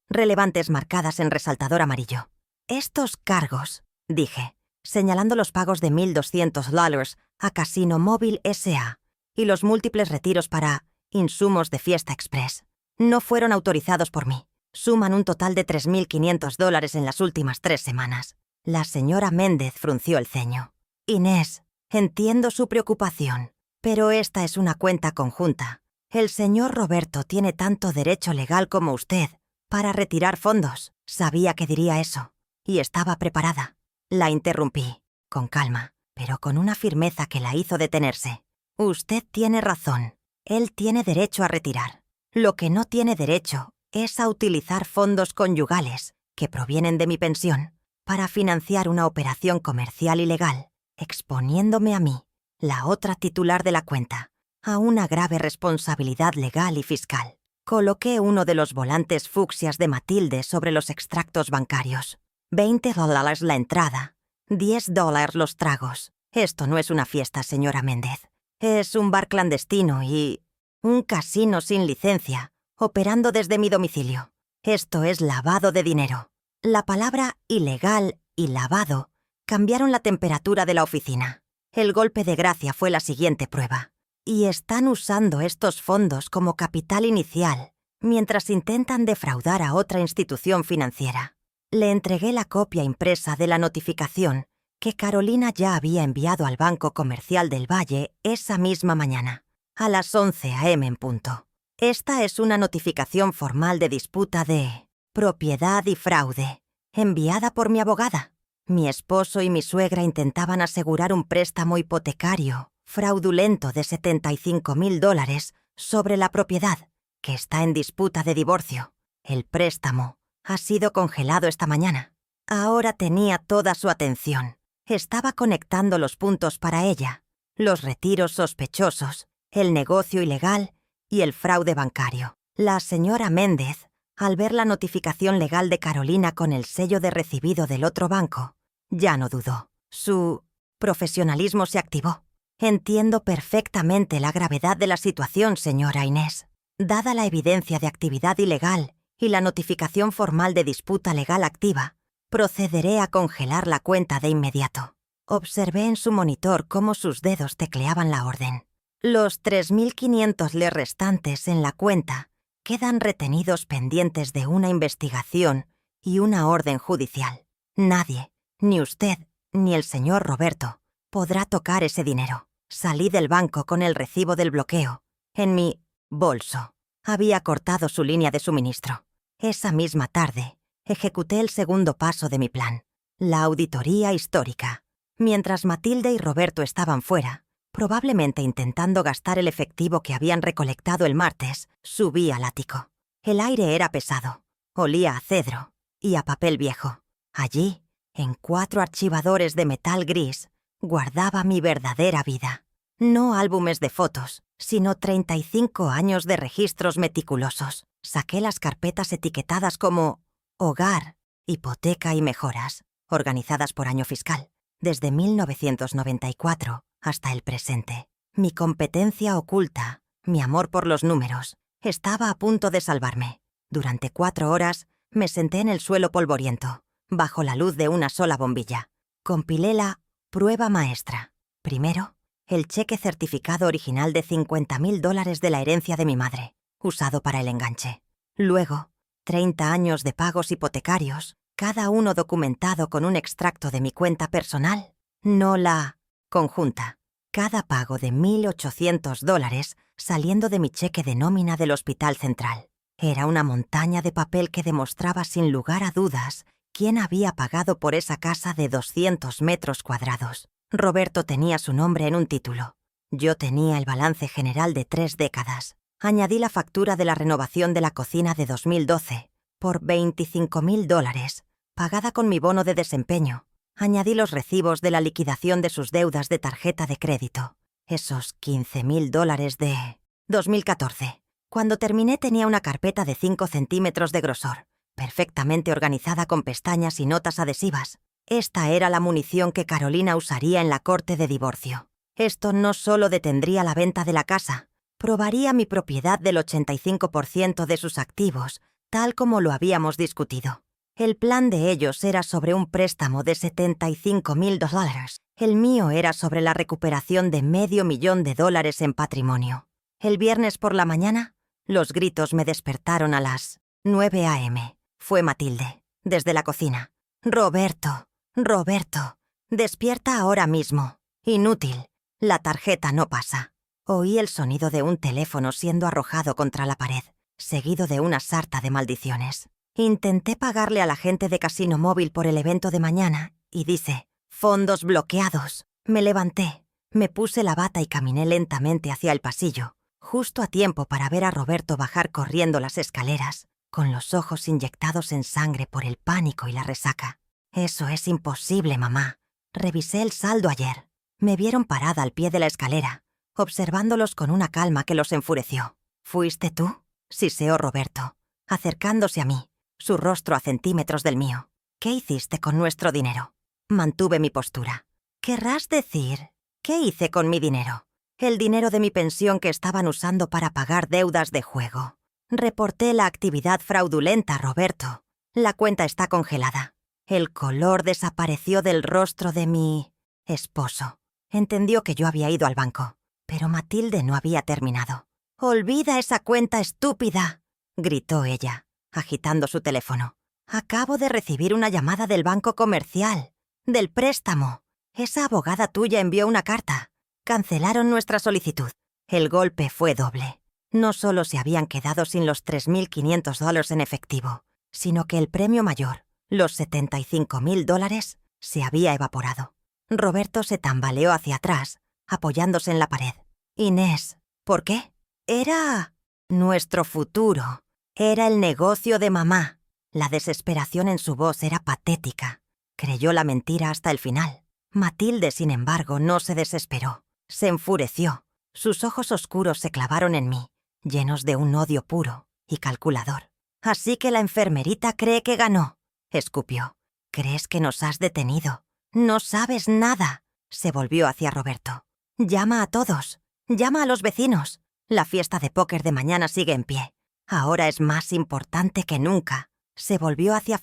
relevantes marcadas en resaltador amarillo. Estos cargos, dije, señalando los pagos de $1,200 a Casino Móvil S.A. y los múltiples retiros para insumos de Fiesta Express, no fueron autorizados por mí. Suman un total de $3,500 en las últimas 3 semanas. La señora Méndez frunció el ceño. Inés, entiendo su preocupación, pero esta es una cuenta conjunta. El señor Roberto tiene tanto derecho legal como usted para retirar fondos. Sabía que diría eso, y estaba preparada. La interrumpí, con calma, pero con una firmeza que la hizo detenerse. Usted tiene razón. Él tiene derecho a retirar. Lo que no tiene derecho es a utilizar fondos conyugales que provienen de mi pensión para financiar una operación comercial ilegal, exponiéndome a mí, la otra titular de la cuenta, a una grave responsabilidad legal y fiscal. Coloqué uno de los volantes fucsias de Matilde sobre los extractos bancarios. $20 la entrada, $10 los tragos. Esto no es una fiesta, señora Méndez. Es un bar clandestino y un casino sin licencia, operando desde mi domicilio. Esto es lavado de dinero. La palabra ilegal y lavado cambiaron la temperatura de la oficina. El golpe de gracia fue la siguiente prueba. Y están usando estos fondos como capital inicial, mientras intentan defraudar a otra institución financiera. Le entregué la copia impresa de la notificación que Carolina ya había enviado al Banco Comercial del Valle esa misma mañana, a las 11 a.m. en punto. Esta es una notificación formal de disputa de propiedad y fraude, enviada por mi abogada. Mi esposo y mi suegra intentaban asegurar un préstamo hipotecario fraudulento de $75,000 sobre la propiedad, que está en disputa de divorcio. El préstamo ha sido congelado esta mañana. Ahora tenía toda su atención. Estaba conectando los puntos para ella, los retiros sospechosos, el negocio ilegal y el fraude bancario. La señora Méndez, al ver la notificación legal de Carolina con el sello de recibido del otro banco, ya no dudó. Su profesionalismo se activó. Entiendo perfectamente la gravedad de la situación, señora Inés. Dada la evidencia de actividad ilegal y la notificación formal de disputa legal activa, procederé a congelar la cuenta de inmediato. Observé en su monitor cómo sus dedos tecleaban la orden. Los $3,500 restantes en la cuenta quedan retenidos pendientes de una investigación y una orden judicial. Nadie, ni usted, ni el señor Roberto, podrá tocar ese dinero. Salí del banco con el recibo del bloqueo. En mi bolso. Había cortado su línea de suministro. Esa misma tarde, ejecuté el segundo paso de mi plan, la auditoría histórica. Mientras Matilde y Roberto estaban fuera, probablemente intentando gastar el efectivo que habían recolectado el martes, subí al ático. El aire era pesado, olía a cedro y a papel viejo. Allí, en 4 archivadores de metal gris, guardaba mi verdadera vida. No álbumes de fotos, sino 35 años de registros meticulosos. Saqué las carpetas etiquetadas como Hogar, Hipoteca y Mejoras, organizadas por año fiscal, desde 1994 hasta el presente. Mi competencia oculta, mi amor por los números, estaba a punto de salvarme. Durante 4 horas me senté en el suelo polvoriento, bajo la luz de una sola bombilla. Compilé la prueba maestra. Primero, el cheque certificado original de $50,000 de la herencia de mi madre, usado para el enganche. Luego, 30 años de pagos hipotecarios, cada uno documentado con un extracto de mi cuenta personal, no la conjunta. Cada pago de $1,800 saliendo de mi cheque de nómina del Hospital Central. Era una montaña de papel que demostraba sin lugar a dudas quién había pagado por esa casa de 200 metros cuadrados. Roberto tenía su nombre en un título. Yo tenía el balance general de 3 décadas. Añadí la factura de la renovación de la cocina de 2012 por $25,000, pagada con mi bono de desempeño. Añadí los recibos de la liquidación de sus deudas de tarjeta de crédito. Esos $15,000 de 2014. Cuando terminé tenía una carpeta de 5 centímetros de grosor, perfectamente organizada con pestañas y notas adhesivas. Esta era la munición que Carolina usaría en la corte de divorcio. Esto no solo detendría la venta de la casa, probaría mi propiedad del 85% de sus activos, tal como lo habíamos discutido. El plan de ellos era sobre un préstamo de $75,000. El mío era sobre la recuperación de $500,000 en patrimonio. El viernes por la mañana, los gritos me despertaron a las 9 a.m. Fue Matilde, desde la cocina. «Roberto, Roberto, despierta ahora mismo. Inútil, la tarjeta no pasa». Oí el sonido de un teléfono siendo arrojado contra la pared, seguido de una sarta de maldiciones. Intenté pagarle al agente de casino móvil por el evento de mañana y dice, «Fondos bloqueados». Me levanté, me puse la bata y caminé lentamente hacia el pasillo, justo a tiempo para ver a Roberto bajar corriendo las escaleras, con los ojos inyectados en sangre por el pánico y la resaca. «Eso es imposible, mamá. Revisé el saldo ayer». Me vieron parada al pie de la escalera, observándolos con una calma que los enfureció. «¿Fuiste tú?», siseó Roberto, acercándose a mí, su rostro a centímetros del mío. «¿Qué hiciste con nuestro dinero?». Mantuve mi postura. «¿Querrás decir qué hice con mi dinero?». «El dinero de mi pensión que estaban usando para pagar deudas de juego. Reporté la actividad fraudulenta, Roberto. La cuenta está congelada». El color desapareció del rostro de mi esposo. Entendió que yo había ido al banco, pero Matilde no había terminado. «Olvida esa cuenta estúpida», gritó ella, agitando su teléfono. «Acabo de recibir una llamada del banco comercial, del préstamo. Esa abogada tuya envió una carta. Cancelaron nuestra solicitud». El golpe fue doble. No solo se habían quedado sin los $3,500 en efectivo, sino que el premio mayor, los $75,000, se había evaporado. Roberto se tambaleó hacia atrás, apoyándose en la pared. «Inés, ¿por qué?». «Era nuestro futuro. Era el negocio de mamá». La desesperación en su voz era patética. Creyó la mentira hasta el final. Matilde, sin embargo, no se desesperó. Se enfureció. Sus ojos oscuros se clavaron en mí, llenos de un odio puro y calculador. «Así que la enfermerita cree que ganó», escupió. «¿Crees que nos has detenido? No sabes nada». Se volvió hacia Roberto. «Llama a todos. Llama a los vecinos. La fiesta de póker de mañana sigue en pie. Ahora es más importante que nunca». Se volvió hacia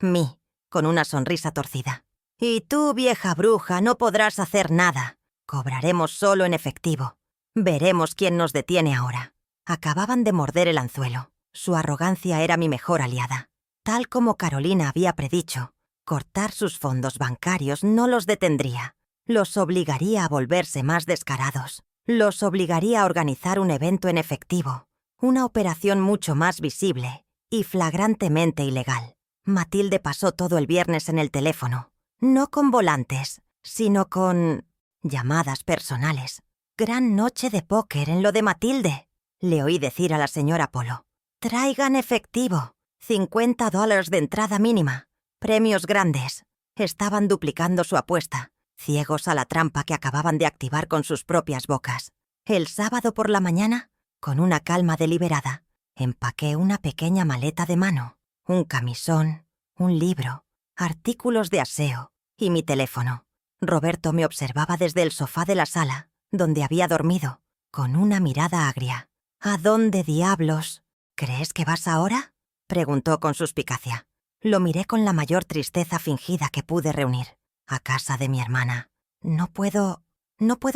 mí, con una sonrisa torcida. «Y tú, vieja bruja, no podrás hacer nada. Cobraremos solo en efectivo. Veremos quién nos detiene ahora». Acababan de morder el anzuelo. Su arrogancia era mi mejor aliada. Tal como Carolina había predicho, cortar sus fondos bancarios no los detendría. Los obligaría a volverse más descarados. Los obligaría a organizar un evento en efectivo, una operación mucho más visible y flagrantemente ilegal. Matilde pasó todo el viernes en el teléfono, no con volantes, sino con llamadas personales. «Gran noche de póker en lo de Matilde», le oí decir a la señora Polo. «Traigan efectivo, $50 de entrada mínima, premios grandes». Estaban duplicando su apuesta, ciegos a la trampa que acababan de activar con sus propias bocas. El sábado por la mañana, con una calma deliberada, empaqué una pequeña maleta de mano, un camisón, un libro, artículos de aseo y mi teléfono. Roberto me observaba desde el sofá de la sala, donde había dormido, con una mirada agria. «¿A dónde diablos? ¿Crees que vas ahora?», preguntó con suspicacia. Lo miré con la mayor tristeza fingida que pude reunir. «A casa de mi hermana. No puedo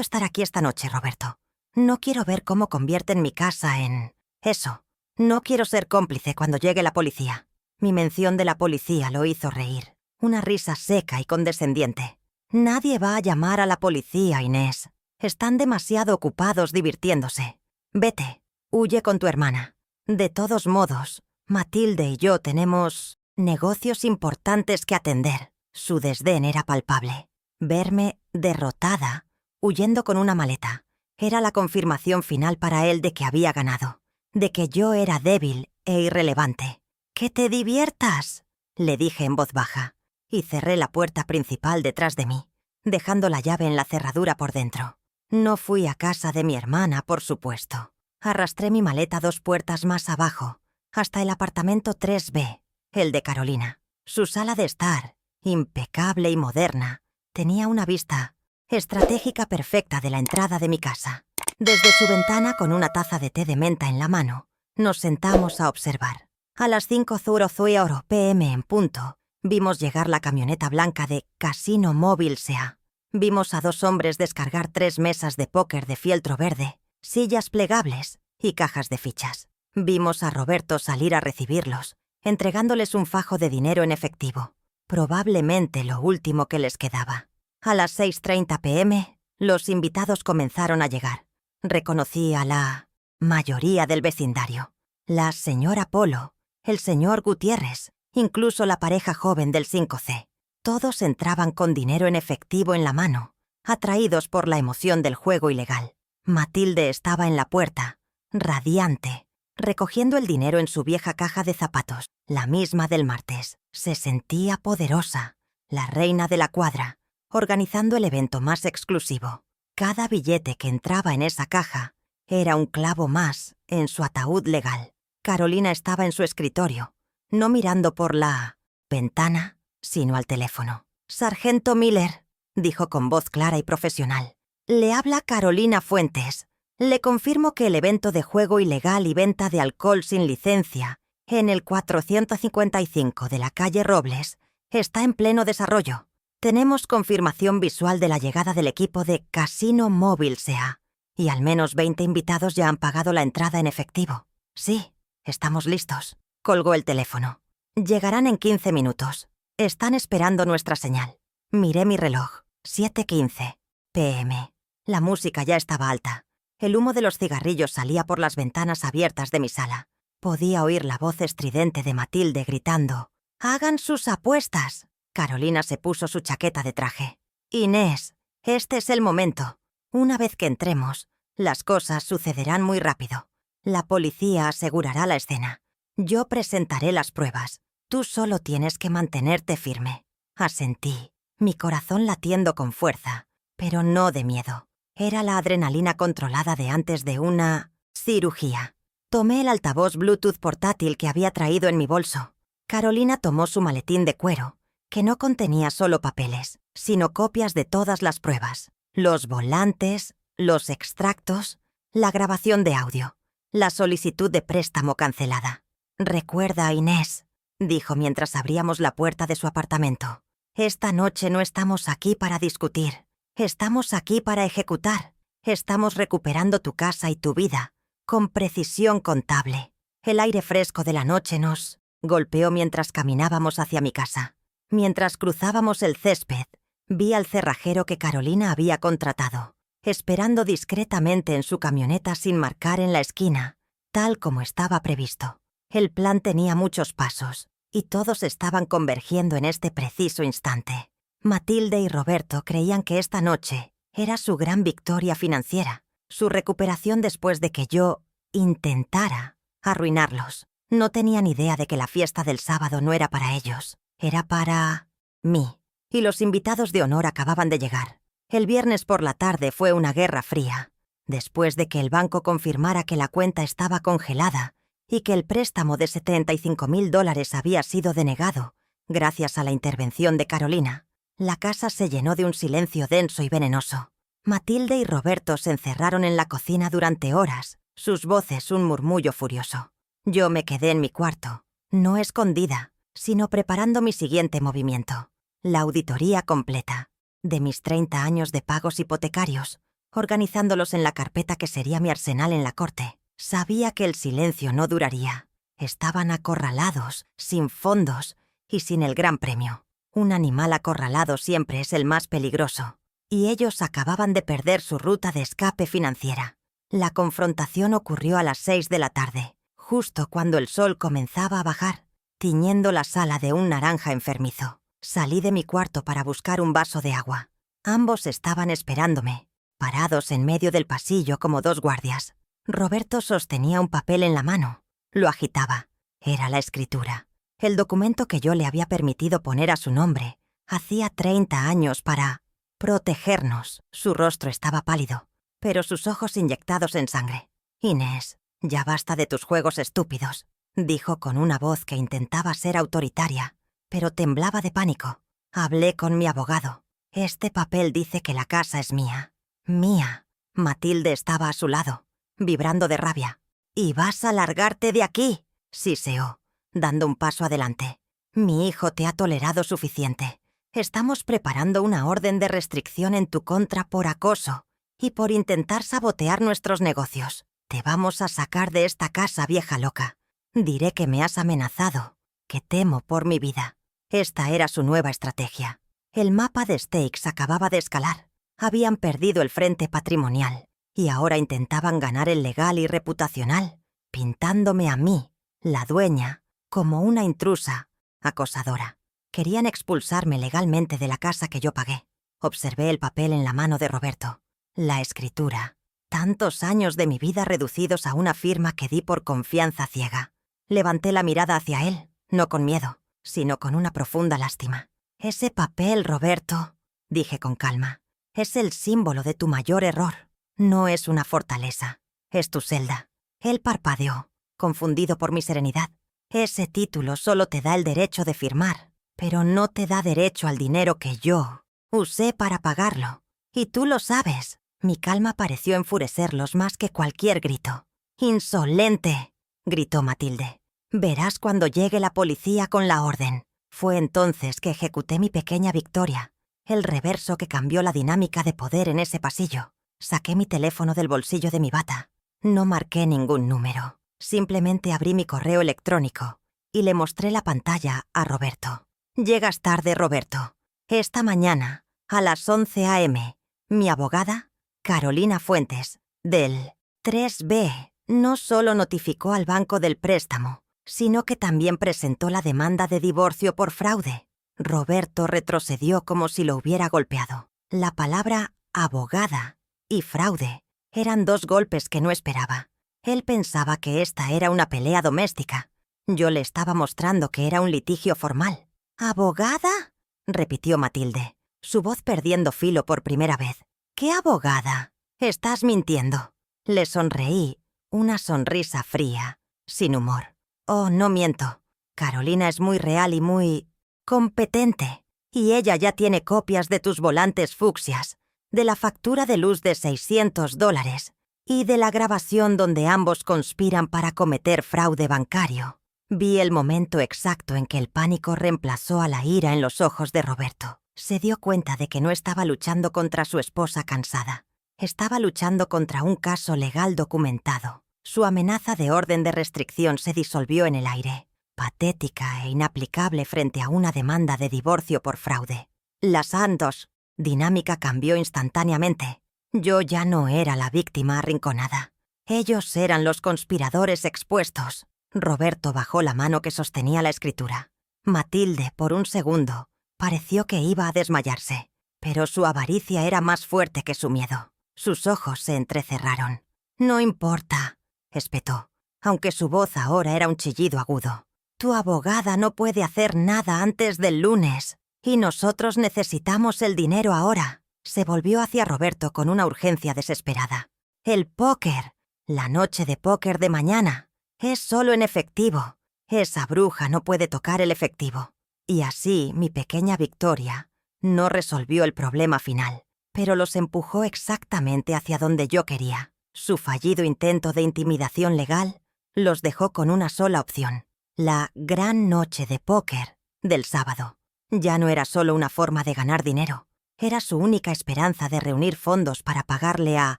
estar aquí esta noche, Roberto. No quiero ver cómo convierten mi casa en eso. No quiero ser cómplice cuando llegue la policía». Mi mención de la policía lo hizo reír. Una risa seca y condescendiente. «Nadie va a llamar a la policía, Inés. Están demasiado ocupados divirtiéndose. Vete, huye con tu hermana. De todos modos, Matilde y yo tenemos negocios importantes que atender». Su desdén era palpable. Verme derrotada, huyendo con una maleta, era la confirmación final para él de que había ganado, de que yo era débil e irrelevante. «Que te diviertas», le dije en voz baja, y cerré la puerta principal detrás de mí, dejando la llave en la cerradura por dentro. No fui a casa de mi hermana, por supuesto. Arrastré mi maleta 2 puertas más abajo, hasta el apartamento 3B, el de Carolina, su sala de estar impecable y moderna, tenía una vista estratégica perfecta de la entrada de mi casa. Desde su ventana, con una taza de té de menta en la mano, nos sentamos a observar. A las 5:00 p.m. en punto, vimos llegar la camioneta blanca de Casino Móvil S.A. Vimos a 2 hombres descargar 3 mesas de póker de fieltro verde, sillas plegables y cajas de fichas. Vimos a Roberto salir a recibirlos, entregándoles un fajo de dinero en efectivo, probablemente lo último que les quedaba. A las 6:30 p.m., los invitados comenzaron a llegar. Reconocí a la mayoría del vecindario. La señora Polo, el señor Gutiérrez, incluso la pareja joven del 5C. Todos entraban con dinero en efectivo en la mano, atraídos por la emoción del juego ilegal. Matilde estaba en la puerta, radiante, recogiendo el dinero en su vieja caja de zapatos, la misma del martes. Se sentía poderosa, la reina de la cuadra, organizando el evento más exclusivo. Cada billete que entraba en esa caja era un clavo más en su ataúd legal. Carolina estaba en su escritorio, no mirando por la ventana, sino al teléfono. «Sargento Miller», dijo con voz clara y profesional. «Le habla Carolina Fuentes. Le confirmo que el evento de juego ilegal y venta de alcohol sin licencia en el 455 de la calle Robles está en pleno desarrollo. Tenemos confirmación visual de la llegada del equipo de Casino Móvil S.A. y al menos 20 invitados ya han pagado la entrada en efectivo. Sí, estamos listos». Colgó el teléfono. «Llegarán en 15 minutos. Están esperando nuestra señal». Miré mi reloj. 7:15 p.m. La música ya estaba alta. El humo de los cigarrillos salía por las ventanas abiertas de mi sala. Podía oír la voz estridente de Matilde gritando: «¡Hagan sus apuestas!». Carolina se puso su chaqueta de traje. «Inés, este es el momento. Una vez que entremos, las cosas sucederán muy rápido. La policía asegurará la escena. Yo presentaré las pruebas. Tú solo tienes que mantenerte firme». Asentí, mi corazón latiendo con fuerza, pero no de miedo. Era la adrenalina controlada de antes de una cirugía. Tomé el altavoz Bluetooth portátil que había traído en mi bolso. Carolina tomó su maletín de cuero, que no contenía solo papeles, sino copias de todas las pruebas. Los volantes, los extractos, la grabación de audio, la solicitud de préstamo cancelada. «Recuerda, Inés», dijo mientras abríamos la puerta de su apartamento, «esta noche no estamos aquí para discutir. Estamos aquí para ejecutar. Estamos recuperando tu casa y tu vida, con precisión contable». El aire fresco de la noche nos golpeó mientras caminábamos hacia mi casa. Mientras cruzábamos el césped, vi al cerrajero que Carolina había contratado, esperando discretamente en su camioneta sin marcar en la esquina, tal como estaba previsto. El plan tenía muchos pasos, y todos estaban convergiendo en este preciso instante. Matilde y Roberto creían que esta noche era su gran victoria financiera, su recuperación después de que yo intentara arruinarlos. No tenían idea de que la fiesta del sábado no era para ellos, era para mí. Y los invitados de honor acababan de llegar. El viernes por la tarde fue una guerra fría. Después de que el banco confirmara que la cuenta estaba congelada y que el préstamo de $75,000 había sido denegado, gracias a la intervención de Carolina, la casa se llenó de un silencio denso y venenoso. Matilde y Roberto se encerraron en la cocina durante horas, sus voces un murmullo furioso. Yo me quedé en mi cuarto, no escondida, sino preparando mi siguiente movimiento, la auditoría completa, de mis 30 años de pagos hipotecarios, organizándolos en la carpeta que sería mi arsenal en la corte. Sabía que el silencio no duraría. Estaban acorralados, sin fondos y sin el gran premio. Un animal acorralado siempre es el más peligroso, y ellos acababan de perder su ruta de escape financiera. La confrontación ocurrió a las 6 de la tarde, justo cuando el sol comenzaba a bajar, tiñendo la sala de un naranja enfermizo. Salí de mi cuarto para buscar un vaso de agua. Ambos estaban esperándome, parados en medio del pasillo como 2 guardias. Roberto sostenía un papel en la mano. Lo agitaba. Era la escritura. El documento que yo le había permitido poner a su nombre hacía 30 años para protegernos. Su rostro estaba pálido, pero sus ojos inyectados en sangre. «Inés, ya basta de tus juegos estúpidos», dijo con una voz que intentaba ser autoritaria, pero temblaba de pánico. Hablé con mi abogado. Este papel dice que la casa es mía. Mía. Matilde estaba a su lado, vibrando de rabia. «¿Y vas a largarte de aquí?», siseó, dando un paso adelante. «Mi hijo te ha tolerado suficiente. Estamos preparando una orden de restricción en tu contra por acoso y por intentar sabotear nuestros negocios. Te vamos a sacar de esta casa, vieja loca. Diré que me has amenazado, que temo por mi vida». Esta era su nueva estrategia. El mapa de Stakes acababa de escalar. Habían perdido el frente patrimonial y ahora intentaban ganar el legal y reputacional, pintándome a mí, la dueña, como una intrusa, acosadora. Querían expulsarme legalmente de la casa que yo pagué. Observé el papel en la mano de Roberto. La escritura. Tantos años de mi vida reducidos a una firma que di por confianza ciega. Levanté la mirada hacia él, no con miedo, sino con una profunda lástima. «Ese papel, Roberto», dije con calma, «es el símbolo de tu mayor error. No es una fortaleza, es tu celda». Él parpadeó, confundido por mi serenidad. «Ese título solo te da el derecho de firmar, pero no te da derecho al dinero que yo usé para pagarlo. Y tú lo sabes». Mi calma pareció enfurecerlos más que cualquier grito. «¡Insolente!», gritó Matilde. «Verás cuando llegue la policía con la orden». Fue entonces que ejecuté mi pequeña victoria, el reverso que cambió la dinámica de poder en ese pasillo. Saqué mi teléfono del bolsillo de mi bata. No marqué ningún número. Simplemente abrí mi correo electrónico y le mostré la pantalla a Roberto. «Llegas tarde, Roberto. Esta mañana, a las 11 a.m., mi abogada, Carolina Fuentes, del 3B, no solo notificó al banco del préstamo, sino que también presentó la demanda de divorcio por fraude». Roberto retrocedió como si lo hubiera golpeado. La palabra abogada y fraude eran dos golpes que no esperaba. Él pensaba que esta era una pelea doméstica. Yo le estaba mostrando que era un litigio formal. «¿Abogada?», repitió Matilde, su voz perdiendo filo por primera vez. «¿Qué abogada? Estás mintiendo». Le sonreí, una sonrisa fría, sin humor. «Oh, no miento. Carolina es muy real y muy competente. Y ella ya tiene copias de tus volantes fucsias, de la factura de luz de $600 y de la grabación donde ambos conspiran para cometer fraude bancario». Vi el momento exacto en que el pánico reemplazó a la ira en los ojos de Roberto. Se dio cuenta de que no estaba luchando contra su esposa cansada. Estaba luchando contra un caso legal documentado. Su amenaza de orden de restricción se disolvió en el aire, patética e inaplicable frente a una demanda de divorcio por fraude. La Santos dinámica cambió instantáneamente. Yo ya no era la víctima arrinconada. Ellos eran los conspiradores expuestos. Roberto bajó la mano que sostenía la escritura. Matilde, por un segundo, pareció que iba a desmayarse, pero su avaricia era más fuerte que su miedo. Sus ojos se entrecerraron. «No importa», espetó, aunque su voz ahora era un chillido agudo. «Tu abogada no puede hacer nada antes del lunes, y nosotros necesitamos el dinero ahora». Se volvió hacia Roberto con una urgencia desesperada. «El póker, la noche de póker de mañana, es solo en efectivo. Esa bruja no puede tocar el efectivo». Y así mi pequeña victoria no resolvió el problema final, pero los empujó exactamente hacia donde yo quería. Su fallido intento de intimidación legal los dejó con una sola opción: la gran noche de póker del sábado. Ya no era solo una forma de ganar dinero, era su única esperanza de reunir fondos para pagarle a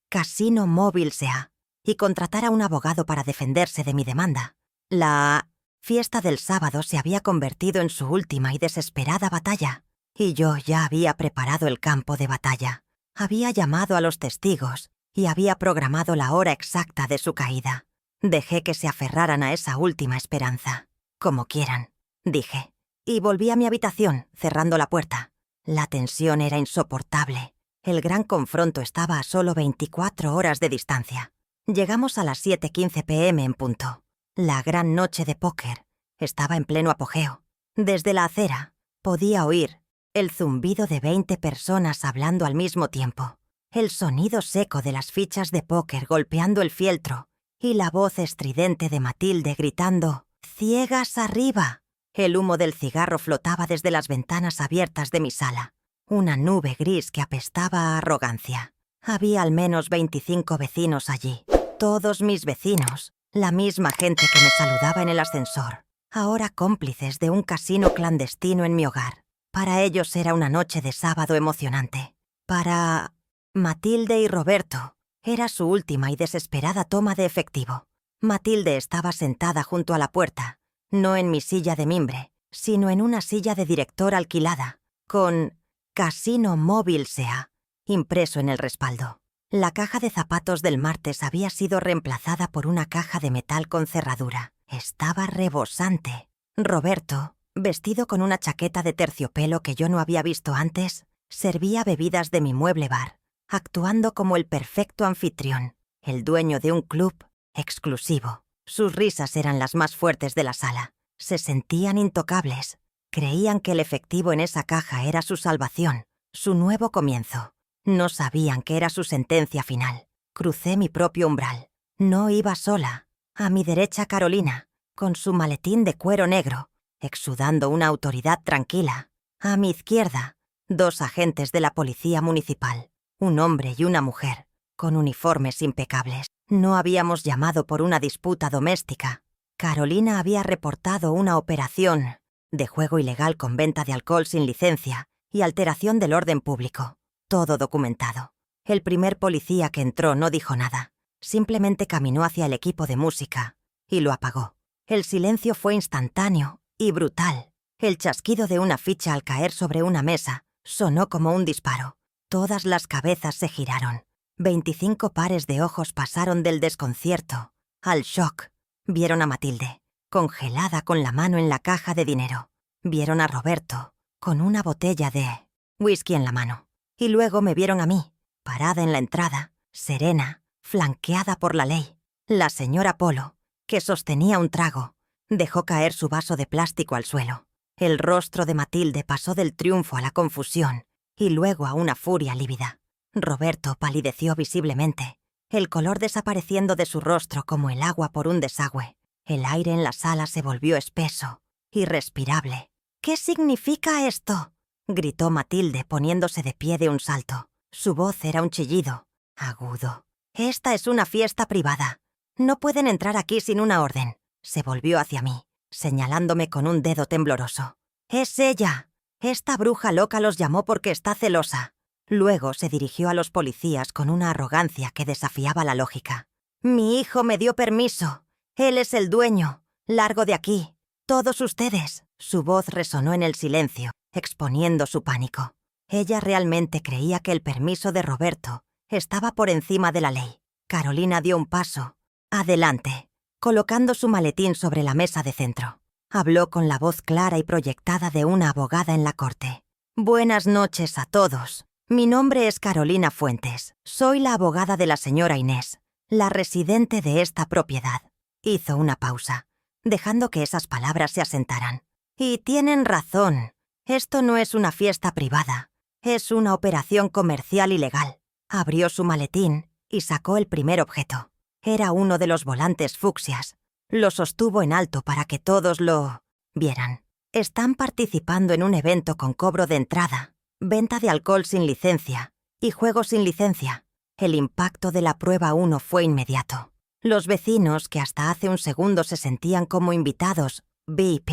Casino Móvil S.A. y contratar a un abogado para defenderse de mi demanda. La fiesta del sábado se había convertido en su última y desesperada batalla, y yo ya había preparado el campo de batalla. Había llamado a los testigos y había programado la hora exacta de su caída. Dejé que se aferraran a esa última esperanza. «Como quieran», dije, y volví a mi habitación, cerrando la puerta. La tensión era insoportable. El gran confronto estaba a solo 24 horas de distancia. Llegamos a las 7:15 p.m. en punto. La gran noche de póker estaba en pleno apogeo. Desde la acera podía oír el zumbido de 20 personas hablando al mismo tiempo, el sonido seco de las fichas de póker golpeando el fieltro y la voz estridente de Matilde gritando «¡Ciegas arriba!». El humo del cigarro flotaba desde las ventanas abiertas de mi sala. Una nube gris que apestaba a arrogancia. Había al menos 25 vecinos allí. Todos mis vecinos. La misma gente que me saludaba en el ascensor. Ahora cómplices de un casino clandestino en mi hogar. Para ellos era una noche de sábado emocionante. Para Matilde y Roberto era su última y desesperada toma de efectivo. Matilde estaba sentada junto a la puerta, no en mi silla de mimbre, sino en una silla de director alquilada, con Casino Móvil S.A. impreso en el respaldo. La caja de zapatos del martes había sido reemplazada por una caja de metal con cerradura. Estaba rebosante. Roberto, vestido con una chaqueta de terciopelo que yo no había visto antes, servía bebidas de mi mueble bar, actuando como el perfecto anfitrión, el dueño de un club exclusivo. Sus risas eran las más fuertes de la sala. Se sentían intocables. Creían que el efectivo en esa caja era su salvación, su nuevo comienzo. No sabían que era su sentencia final. Crucé mi propio umbral. No iba sola. A mi derecha Carolina, con su maletín de cuero negro, exudando una autoridad tranquila. A mi izquierda, 2 agentes de la policía municipal, un hombre y una mujer, con uniformes impecables. No habíamos llamado por una disputa doméstica. Carolina había reportado una operación de juego ilegal con venta de alcohol sin licencia y alteración del orden público. Todo documentado. El primer policía que entró no dijo nada. Simplemente caminó hacia el equipo de música y lo apagó. El silencio fue instantáneo y brutal. El chasquido de una ficha al caer sobre una mesa sonó como un disparo. Todas las cabezas se giraron. 25 pares de ojos pasaron del desconcierto al shock. Vieron a Matilde, congelada con la mano en la caja de dinero. Vieron a Roberto, con una botella de whisky en la mano. Y luego me vieron a mí, parada en la entrada, serena, flanqueada por la ley. La señora Polo, que sostenía un trago, dejó caer su vaso de plástico al suelo. El rostro de Matilde pasó del triunfo a la confusión y luego a una furia lívida. Roberto palideció visiblemente, el color desapareciendo de su rostro como el agua por un desagüe. El aire en la sala se volvió espeso, irrespirable. ¿Qué significa esto?, gritó Matilde poniéndose de pie de un salto. Su voz era un chillido, agudo. «Esta es una fiesta privada. No pueden entrar aquí sin una orden». Se volvió hacia mí, señalándome con un dedo tembloroso. «Es ella. Esta bruja loca los llamó porque está celosa». Luego se dirigió a los policías con una arrogancia que desafiaba la lógica. «Mi hijo me dio permiso. Él es el dueño. Largo de aquí. Todos ustedes». Su voz resonó en el silencio, exponiendo su pánico. Ella realmente creía que el permiso de Roberto estaba por encima de la ley. Carolina dio un paso adelante, colocando su maletín sobre la mesa de centro. Habló con la voz clara y proyectada de una abogada en la corte. «Buenas noches a todos. Mi nombre es Carolina Fuentes. Soy la abogada de la señora Inés, la residente de esta propiedad». Hizo una pausa, dejando que esas palabras se asentaran. «Y tienen razón. Esto no es una fiesta privada. Es una operación comercial ilegal». Abrió su maletín y sacó el primer objeto. Era uno de los volantes fucsias. Lo sostuvo en alto para que todos lo vieran. «Están participando en un evento con cobro de entrada, venta de alcohol sin licencia y juego sin licencia». El impacto de la prueba 1 fue inmediato. Los vecinos, que hasta hace un segundo se sentían como invitados VIP,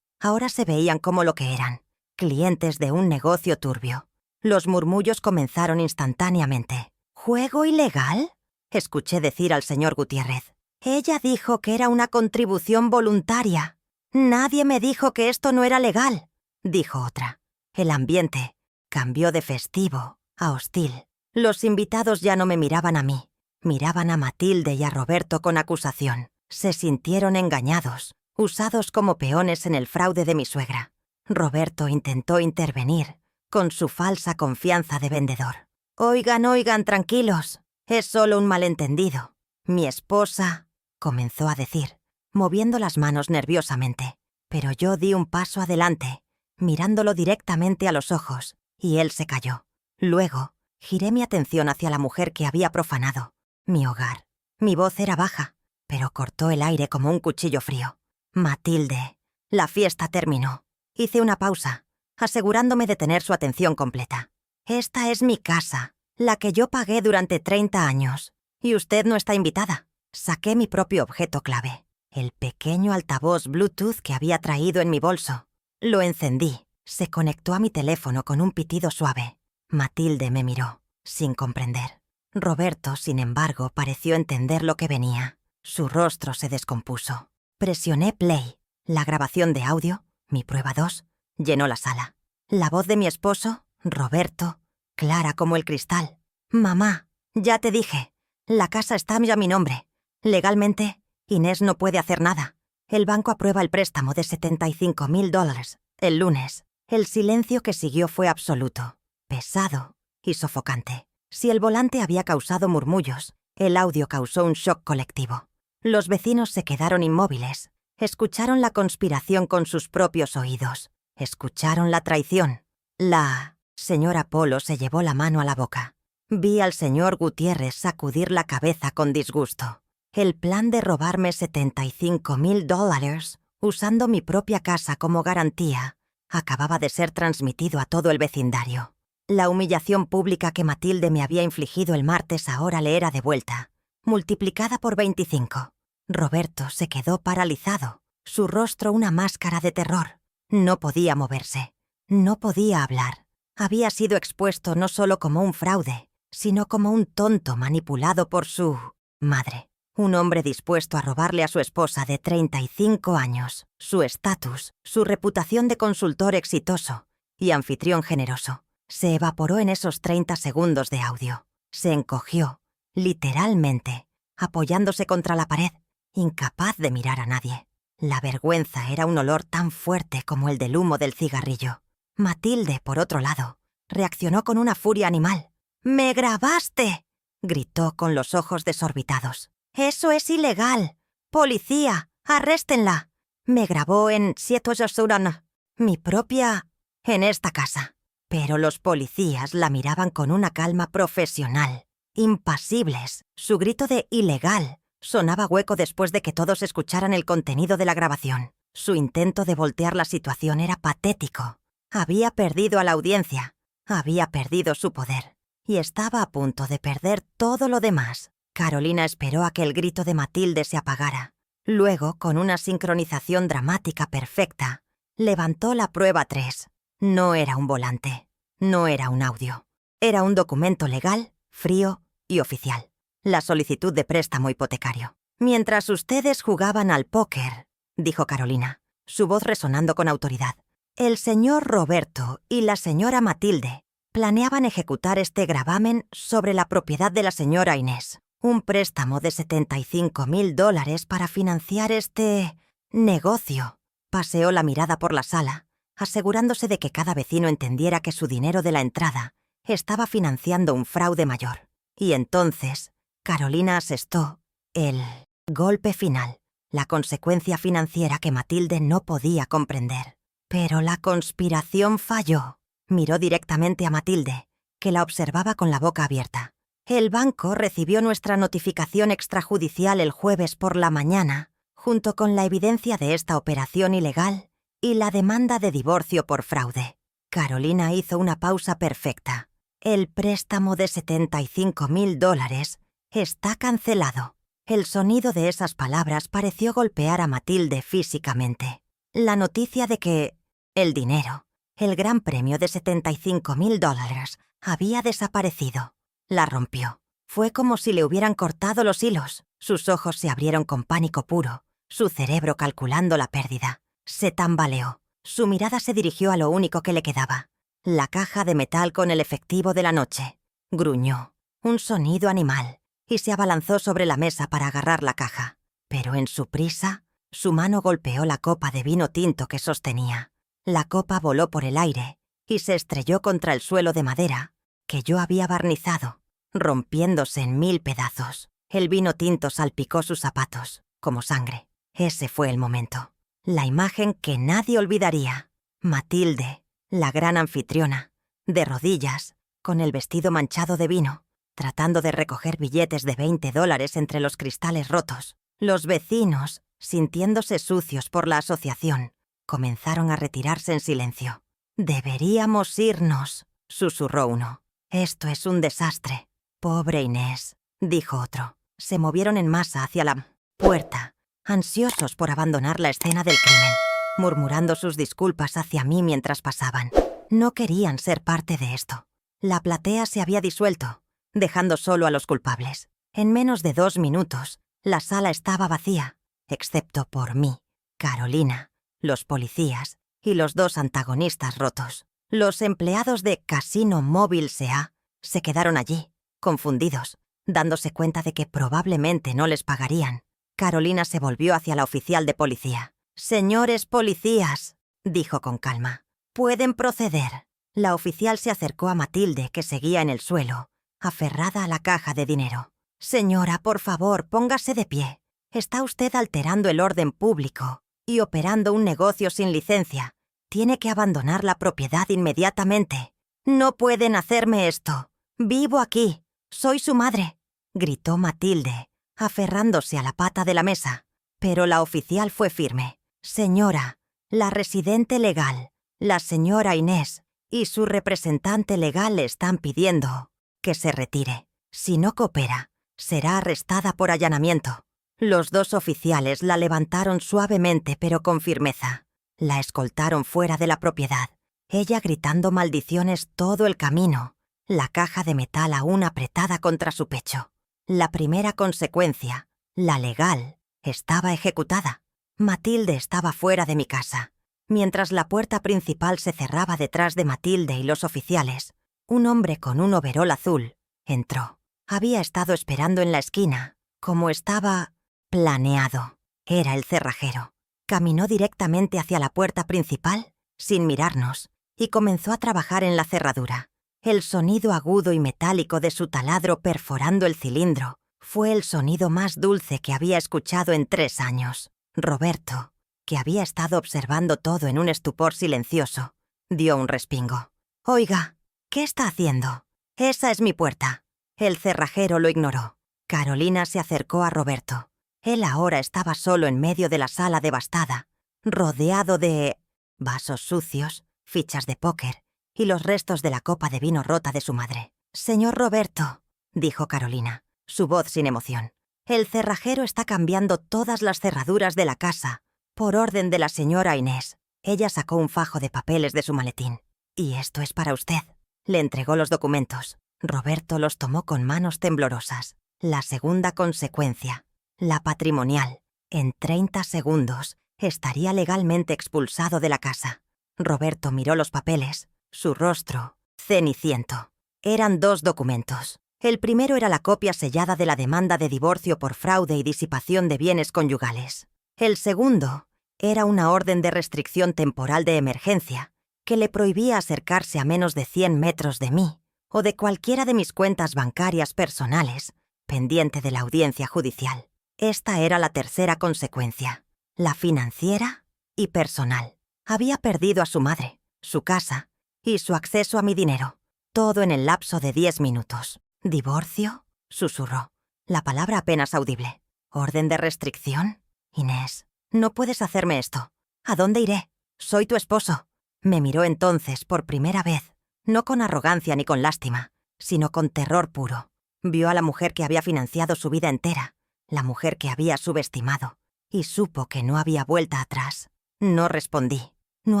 ahora se veían como lo que eran, clientes de un negocio turbio. Los murmullos comenzaron instantáneamente. «¿Juego ilegal?», escuché decir al señor Gutiérrez. «Ella dijo que era una contribución voluntaria». «Nadie me dijo que esto no era legal», dijo otra. El ambiente cambió de festivo a hostil. Los invitados ya no me miraban a mí, miraban a Matilde y a Roberto con acusación. Se sintieron engañados, usados como peones en el fraude de mi suegra. Roberto intentó intervenir con su falsa confianza de vendedor. «Oigan, tranquilos. Es solo un malentendido. Mi esposa», comenzó a decir, moviendo las manos nerviosamente. Pero yo di un paso adelante, mirándolo directamente a los ojos, y él se calló. Luego, giré mi atención hacia la mujer que había profanado mi hogar. Mi voz era baja, pero cortó el aire como un cuchillo frío. «Matilde, La fiesta terminó. Hice una pausa, asegurándome de tener su atención completa. Esta es mi casa, la que yo pagué durante 30 años. Y usted no está invitada. Saqué mi propio objeto clave, el pequeño altavoz Bluetooth que había traído en mi bolso. Lo encendí. Se conectó a mi teléfono con un pitido suave. Matilde me miró, sin comprender. Roberto, sin embargo, pareció entender lo que venía. Su rostro se descompuso. Presioné play. La grabación de audio, mi prueba 2, llenó la sala. La voz de mi esposo, Roberto, clara como el cristal. «Mamá, ya te dije, la casa está a mi nombre. Legalmente, Inés no puede hacer nada. El banco aprueba el préstamo de $75,000 el lunes». El silencio que siguió fue absoluto, pesado y sofocante. Si el volante había causado murmullos, el audio causó un shock colectivo. Los vecinos se quedaron inmóviles. Escucharon la conspiración con sus propios oídos. Escucharon la traición. La señora Polo se llevó la mano a la boca. Vi al señor Gutiérrez sacudir la cabeza con disgusto. El plan de robarme $75,000, usando mi propia casa como garantía, acababa de ser transmitido a todo el vecindario. La humillación pública que Matilde me había infligido el martes ahora le era devuelta, multiplicada por 25. Roberto se quedó paralizado, su rostro una máscara de terror. No podía moverse, no podía hablar. Había sido expuesto no solo como un fraude, sino como un tonto manipulado por su madre. Un hombre dispuesto a robarle a su esposa de 35 años, su estatus, su reputación de consultor exitoso y anfitrión generoso. Se evaporó en esos 30 segundos de audio. Se encogió, literalmente, apoyándose contra la pared, incapaz de mirar a nadie. La vergüenza era un olor tan fuerte como el del humo del cigarrillo. Matilde, por otro lado, reaccionó con una furia animal. «¡Me grabaste!», gritó con los ojos desorbitados. «¡Eso es ilegal! ¡Policía! ¡Arréstenla!». Me grabó en Sietosuran, mi propia... en esta casa. Pero los policías la miraban con una calma profesional, impasibles. Su grito de «ilegal» sonaba hueco después de que todos escucharan el contenido de la grabación. Su intento de voltear la situación era patético. Había perdido a la audiencia, había perdido su poder, y estaba a punto de perder todo lo demás. Carolina esperó a que el grito de Matilde se apagara. Luego, con una sincronización dramática perfecta, levantó la prueba 3. No era un volante, no era un audio. Era un documento legal, frío y oficial. La solicitud de préstamo hipotecario. «Mientras ustedes jugaban al póker», dijo Carolina, su voz resonando con autoridad, «el señor Roberto y la señora Matilde planeaban ejecutar este gravamen sobre la propiedad de la señora Inés. Un préstamo de $75,000 para financiar este... negocio». Paseó la mirada por la sala, asegurándose de que cada vecino entendiera que su dinero de la entrada estaba financiando un fraude mayor. Y entonces, Carolina asestó el golpe final, la consecuencia financiera que Matilde no podía comprender. Pero la conspiración falló. Miró directamente a Matilde, que la observaba con la boca abierta. «El banco recibió nuestra notificación extrajudicial el jueves por la mañana, junto con la evidencia de esta operación ilegal y la demanda de divorcio por fraude». Carolina hizo una pausa perfecta. «El préstamo de $75,000 está cancelado». El sonido de esas palabras pareció golpear a Matilde físicamente. La noticia de que el dinero, el gran premio de $75,000, había desaparecido, la rompió. Fue como si le hubieran cortado los hilos. Sus ojos se abrieron con pánico puro, su cerebro calculando la pérdida. Se tambaleó. Su mirada se dirigió a lo único que le quedaba, la caja de metal con el efectivo de la noche. Gruñó, un sonido animal, y se abalanzó sobre la mesa para agarrar la caja. Pero en su prisa, su mano golpeó la copa de vino tinto que sostenía. La copa voló por el aire y se estrelló contra el suelo de madera que yo había barnizado, rompiéndose en 1000 pedazos. El vino tinto salpicó sus zapatos, como sangre. Ese fue el momento. La imagen que nadie olvidaría. Matilde, la gran anfitriona, de rodillas, con el vestido manchado de vino, tratando de recoger billetes de $20 entre los cristales rotos. Los vecinos, sintiéndose sucios por la asociación, comenzaron a retirarse en silencio. «Deberíamos irnos», susurró uno. «Esto es un desastre». «Pobre Inés», dijo otro. Se movieron en masa hacia la puerta, ansiosos por abandonar la escena del crimen, murmurando sus disculpas hacia mí mientras pasaban. No querían ser parte de esto. La platea se había disuelto, dejando solo a los culpables. En menos de 2 minutos, la sala estaba vacía, excepto por mí, Carolina, los policías y los 2 antagonistas rotos. Los empleados de Casino Móvil S.A. se quedaron allí, confundidos, dándose cuenta de que probablemente no les pagarían. Carolina se volvió hacia la oficial de policía. «Señores policías», dijo con calma, «pueden proceder». La oficial se acercó a Matilde, que seguía en el suelo, aferrada a la caja de dinero. «Señora, por favor, póngase de pie. Está usted alterando el orden público y operando un negocio sin licencia. Tiene que abandonar la propiedad inmediatamente». «No pueden hacerme esto. Vivo aquí. Soy su madre», gritó Matilde, aferrándose a la pata de la mesa. Pero la oficial fue firme. «Señora, la residente legal, la señora Inés, y su representante legal le están pidiendo que se retire. Si no coopera, será arrestada por allanamiento». Los 2 oficiales la levantaron suavemente pero con firmeza. La escoltaron fuera de la propiedad, ella gritando maldiciones todo el camino, la caja de metal aún apretada contra su pecho. La primera consecuencia, la legal, estaba ejecutada. Matilde estaba fuera de mi casa. Mientras la puerta principal se cerraba detrás de Matilde y los oficiales, un hombre con un overol azul entró. Había estado esperando en la esquina, como estaba planeado. Era el cerrajero. Caminó directamente hacia la puerta principal, sin mirarnos, y comenzó a trabajar en la cerradura. El sonido agudo y metálico de su taladro perforando el cilindro fue el sonido más dulce que había escuchado en 3 años. Roberto, que había estado observando todo en un estupor silencioso, dio un respingo. «Oiga, ¿qué está haciendo? Esa es mi puerta». El cerrajero lo ignoró. Carolina se acercó a Roberto. Él ahora estaba solo en medio de la sala devastada, rodeado de vasos sucios, fichas de póker y los restos de la copa de vino rota de su madre. «Señor Roberto», dijo Carolina, su voz sin emoción, «el cerrajero está cambiando todas las cerraduras de la casa, por orden de la señora Inés». Ella sacó un fajo de papeles de su maletín. «Y esto es para usted». Le entregó los documentos. Roberto los tomó con manos temblorosas. La segunda consecuencia, la patrimonial. En 30 segundos estaría legalmente expulsado de la casa. Roberto miró los papeles, su rostro ceniciento. Eran 2 documentos. El primero era la copia sellada de la demanda de divorcio por fraude y disipación de bienes conyugales. El segundo era una orden de restricción temporal de emergencia que le prohibía acercarse a menos de 100 metros de mí o de cualquiera de mis cuentas bancarias personales, pendiente de la audiencia judicial. Esta era la tercera consecuencia, la financiera y personal. Había perdido a su madre, su casa y su acceso a mi dinero, todo en el lapso de 10 minutos. «¿Divorcio?», susurró, la palabra apenas audible. «¿Orden de restricción? Inés, no puedes hacerme esto. ¿A dónde iré? Soy tu esposo». Me miró entonces por primera vez, no con arrogancia ni con lástima, sino con terror puro. Vio a la mujer que había financiado su vida entera, la mujer que había subestimado, y supo que no había vuelta atrás. No respondí. No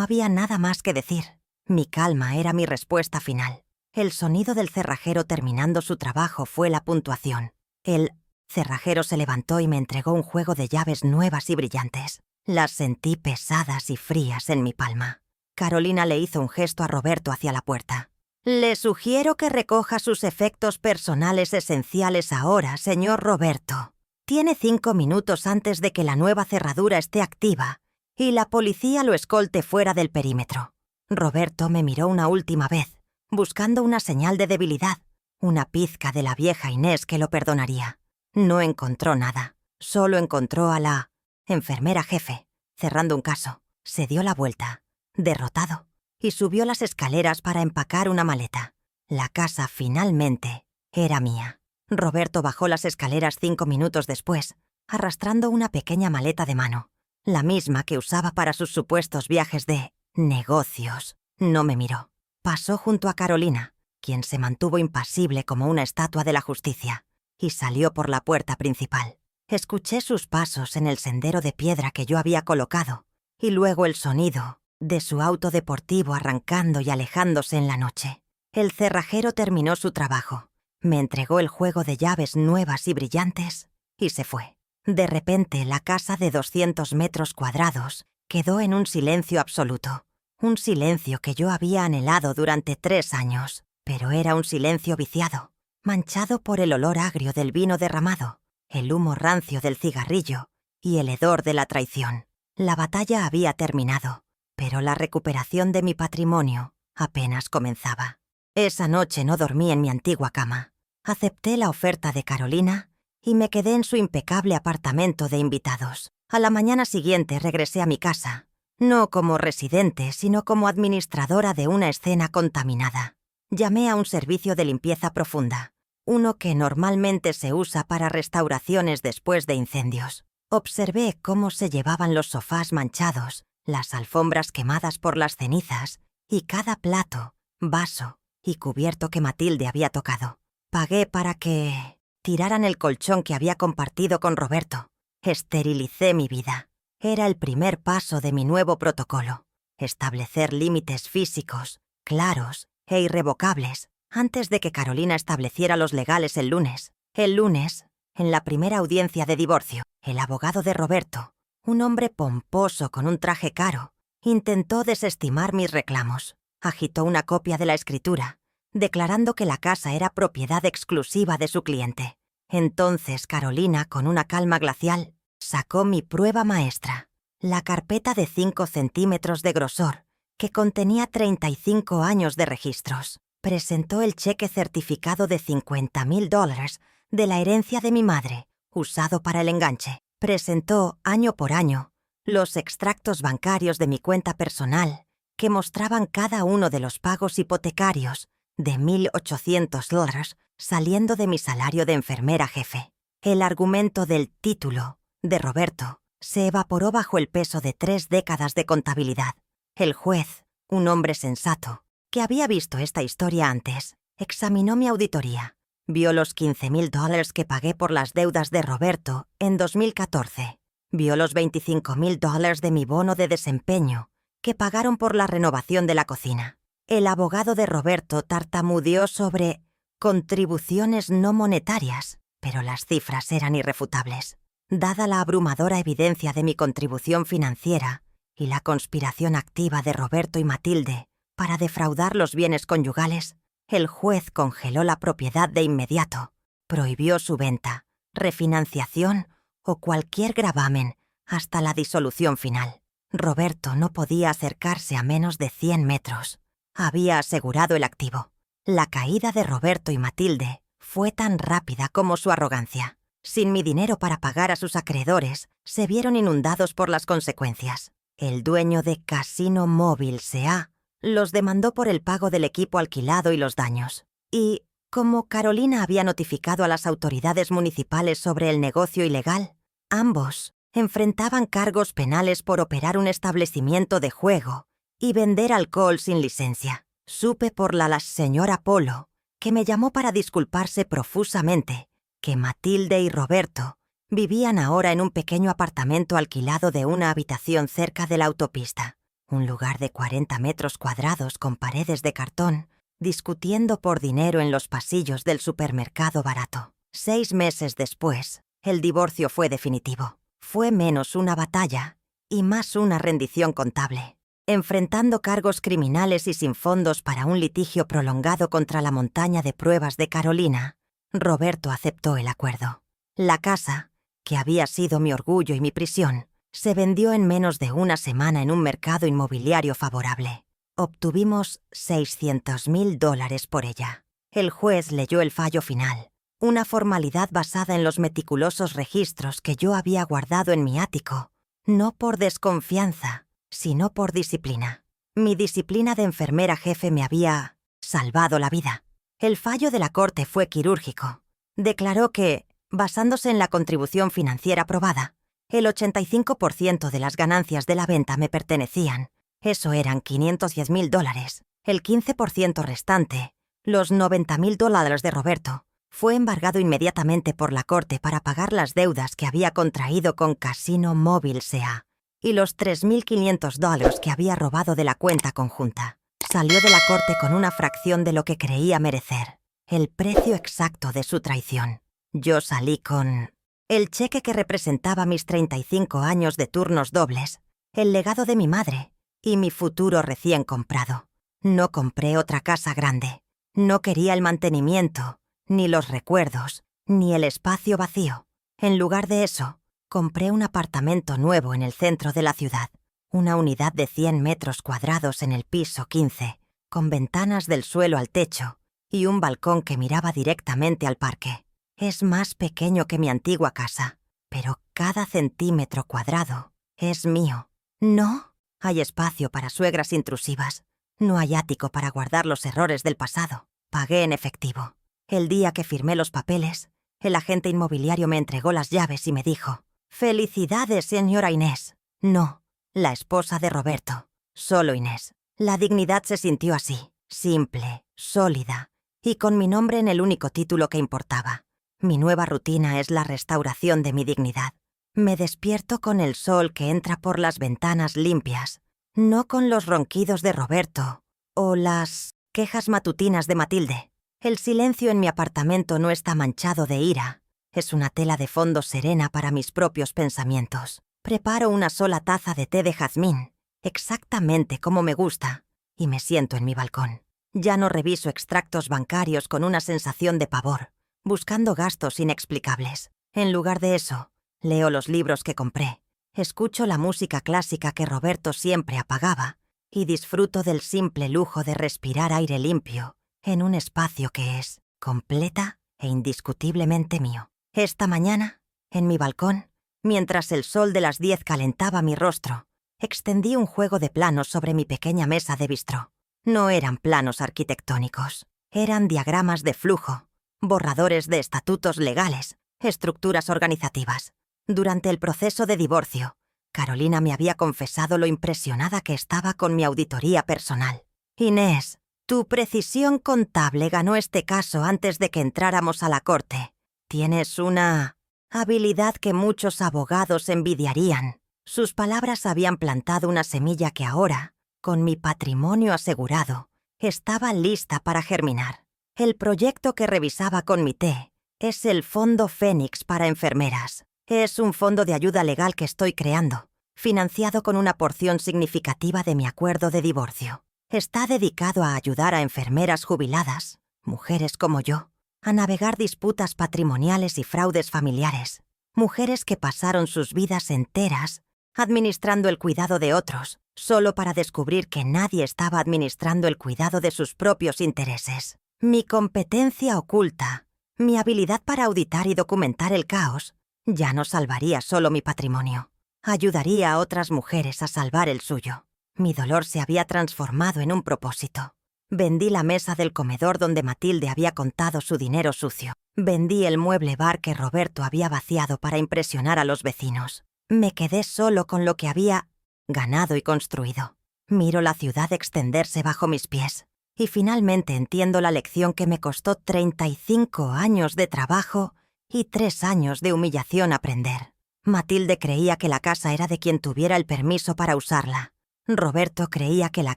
había nada más que decir. Mi calma era mi respuesta final. El sonido del cerrajero terminando su trabajo fue la puntuación. El cerrajero se levantó y me entregó un juego de llaves nuevas y brillantes. Las sentí pesadas y frías en mi palma. Carolina le hizo un gesto a Roberto hacia la puerta. «Le sugiero que recoja sus efectos personales esenciales ahora, señor Roberto. Tiene 5 minutos antes de que la nueva cerradura esté activa y la policía lo escolte fuera del perímetro». Roberto me miró una última vez, buscando una señal de debilidad, una pizca de la vieja Inés que lo perdonaría. No encontró nada. Solo encontró a la enfermera jefe, cerrando un caso. Se dio la vuelta, derrotado, y subió las escaleras para empacar una maleta. La casa finalmente era mía. Roberto bajó las escaleras 5 minutos después, arrastrando una pequeña maleta de mano. la misma que usaba para sus supuestos viajes de negocios. No me miró. Pasó junto a Carolina, quien se mantuvo impasible como una estatua de la justicia, y salió por la puerta principal. Escuché sus pasos en el sendero de piedra que yo había colocado, y luego el sonido de su auto deportivo arrancando y alejándose en la noche. El cerrajero terminó su trabajo, me entregó el juego de llaves nuevas y brillantes y se fue. De repente, la casa de 200 metros cuadrados quedó en un silencio absoluto. Un silencio que yo había anhelado durante 3 años, pero era un silencio viciado, manchado por el olor agrio del vino derramado, el humo rancio del cigarrillo y el hedor de la traición. La batalla había terminado, pero la recuperación de mi patrimonio apenas comenzaba. Esa noche no dormí en mi antigua cama. Acepté la oferta de Carolina y me quedé en su impecable apartamento de invitados. A la mañana siguiente regresé a mi casa, no como residente, sino como administradora de una escena contaminada. Llamé a un servicio de limpieza profunda, uno que normalmente se usa para restauraciones después de incendios. Observé cómo se llevaban los sofás manchados, las alfombras quemadas por las cenizas y cada plato, vaso y cubierto que Matilde había tocado. Pagué para que tiraran el colchón que había compartido con Roberto. Esterilicé mi vida. Era el primer paso de mi nuevo protocolo. Establecer límites físicos, claros e irrevocables, antes de que Carolina estableciera los legales el lunes. El lunes, en la primera audiencia de divorcio, el abogado de Roberto, un hombre pomposo con un traje caro, intentó desestimar mis reclamos. Agitó una copia de la escritura, declarando que la casa era propiedad exclusiva de su cliente. Entonces Carolina, con una calma glacial, sacó mi prueba maestra, la carpeta de 5 centímetros de grosor, que contenía 35 años de registros. Presentó el cheque certificado de $50,000 de la herencia de mi madre, usado para el enganche. Presentó, año por año, los extractos bancarios de mi cuenta personal, que mostraban cada uno de los pagos hipotecarios de $1,800 saliendo de mi salario de enfermera jefe. El argumento del título de Roberto se evaporó bajo el peso de 3 décadas de contabilidad. El juez, un hombre sensato, que había visto esta historia antes, examinó mi auditoría. Vio los $15,000 que pagué por las deudas de Roberto en 2014. Vio los $25,000 de mi bono de desempeño que pagaron por la renovación de la cocina. El abogado de Roberto tartamudeó sobre contribuciones no monetarias, pero las cifras eran irrefutables. Dada la abrumadora evidencia de mi contribución financiera y la conspiración activa de Roberto y Matilde para defraudar los bienes conyugales, el juez congeló la propiedad de inmediato, prohibió su venta, refinanciación o cualquier gravamen hasta la disolución final. Roberto no podía acercarse a menos de 100 metros. Había asegurado el activo. La caída de Roberto y Matilde fue tan rápida como su arrogancia. Sin mi dinero para pagar a sus acreedores, se vieron inundados por las consecuencias. El dueño de Casino Móvil S.A. los demandó por el pago del equipo alquilado y los daños. Y, como Carolina había notificado a las autoridades municipales sobre el negocio ilegal, ambos enfrentaban cargos penales por operar un establecimiento de juego y vender alcohol sin licencia. Supe por la señora Polo, que me llamó para disculparse profusamente, que Matilde y Roberto vivían ahora en un pequeño apartamento alquilado de una habitación cerca de la autopista, un lugar de 40 metros cuadrados con paredes de cartón, discutiendo por dinero en los pasillos del supermercado barato. 6 meses después, el divorcio fue definitivo. Fue menos una batalla y más una rendición contable. Enfrentando cargos criminales y sin fondos para un litigio prolongado contra la montaña de pruebas de Carolina, Roberto aceptó el acuerdo. La casa, que había sido mi orgullo y mi prisión, se vendió en menos de una semana en un mercado inmobiliario favorable. Obtuvimos $600,000 por ella. El juez leyó el fallo final, una formalidad basada en los meticulosos registros que yo había guardado en mi ático, no por desconfianza, sino por disciplina. Mi disciplina de enfermera jefe me había salvado la vida. El fallo de la corte fue quirúrgico. Declaró que, basándose en la contribución financiera probada, El 85% de las ganancias de la venta me pertenecían. Eso eran $510,000. El 15% restante, los $90,000 de Roberto, fue embargado inmediatamente por la corte para pagar las deudas que había contraído con Casino Móvil S.A. y los $3,500 que había robado de la cuenta conjunta. Salió de la corte con una fracción de lo que creía merecer, el precio exacto de su traición. Yo salí con el cheque que representaba mis 35 años de turnos dobles, el legado de mi madre y mi futuro recién comprado. No compré otra casa grande. No quería el mantenimiento, ni los recuerdos, ni el espacio vacío. En lugar de eso, compré un apartamento nuevo en el centro de la ciudad, una unidad de 100 metros cuadrados en el piso 15, con ventanas del suelo al techo y un balcón que miraba directamente al parque. Es más pequeño que mi antigua casa, pero cada centímetro cuadrado es mío. No hay espacio para suegras intrusivas. No hay ático para guardar los errores del pasado. Pagué en efectivo. El día que firmé los papeles, el agente inmobiliario me entregó las llaves y me dijo: «Felicidades, señora Inés». No, la esposa de Roberto. Solo Inés. La dignidad se sintió así, simple, sólida, y con mi nombre en el único título que importaba. Mi nueva rutina es la restauración de mi dignidad. Me despierto con el sol que entra por las ventanas limpias, no con los ronquidos de Roberto o las quejas matutinas de Matilde. El silencio en mi apartamento no está manchado de ira. Es una tela de fondo serena para mis propios pensamientos. Preparo una sola taza de té de jazmín, exactamente como me gusta, y me siento en mi balcón. Ya no reviso extractos bancarios con una sensación de pavor, buscando gastos inexplicables. En lugar de eso, leo los libros que compré, escucho la música clásica que Roberto siempre apagaba y disfruto del simple lujo de respirar aire limpio en un espacio que es completa e indiscutiblemente mío. Esta mañana, en mi balcón, mientras el sol de las 10 calentaba mi rostro, extendí un juego de planos sobre mi pequeña mesa de bistró. No eran planos arquitectónicos, eran diagramas de flujo, borradores de estatutos legales, estructuras organizativas. Durante el proceso de divorcio, Carolina me había confesado lo impresionada que estaba con mi auditoría personal. «Inés, tu precisión contable ganó este caso antes de que entráramos a la corte. Tienes una habilidad que muchos abogados envidiarían». Sus palabras habían plantado una semilla que ahora, con mi patrimonio asegurado, estaba lista para germinar. El proyecto que revisaba con mi té es el Fondo Fénix para enfermeras. Es un fondo de ayuda legal que estoy creando, financiado con una porción significativa de mi acuerdo de divorcio. Está dedicado a ayudar a enfermeras jubiladas, mujeres como yo, a navegar disputas patrimoniales y fraudes familiares, mujeres que pasaron sus vidas enteras administrando el cuidado de otros, solo para descubrir que nadie estaba administrando el cuidado de sus propios intereses. Mi competencia oculta, mi habilidad para auditar y documentar el caos, ya no salvaría solo mi patrimonio. Ayudaría a otras mujeres a salvar el suyo. Mi dolor se había transformado en un propósito. Vendí la mesa del comedor donde Matilde había contado su dinero sucio. Vendí el mueble bar que Roberto había vaciado para impresionar a los vecinos. Me quedé solo con lo que había ganado y construido. Miro la ciudad extenderse bajo mis pies y finalmente entiendo la lección que me costó 35 años de trabajo y 3 años de humillación aprender. Matilde creía que la casa era de quien tuviera el permiso para usarla. Roberto creía que la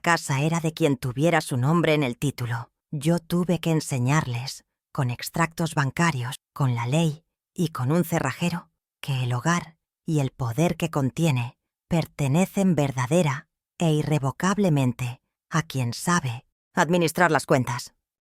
casa era de quien tuviera su nombre en el título. Yo tuve que enseñarles, con extractos bancarios, con la ley y con un cerrajero, que el hogar y el poder que contiene pertenecen verdadera e irrevocablemente a quien sabe administrar las cuentas.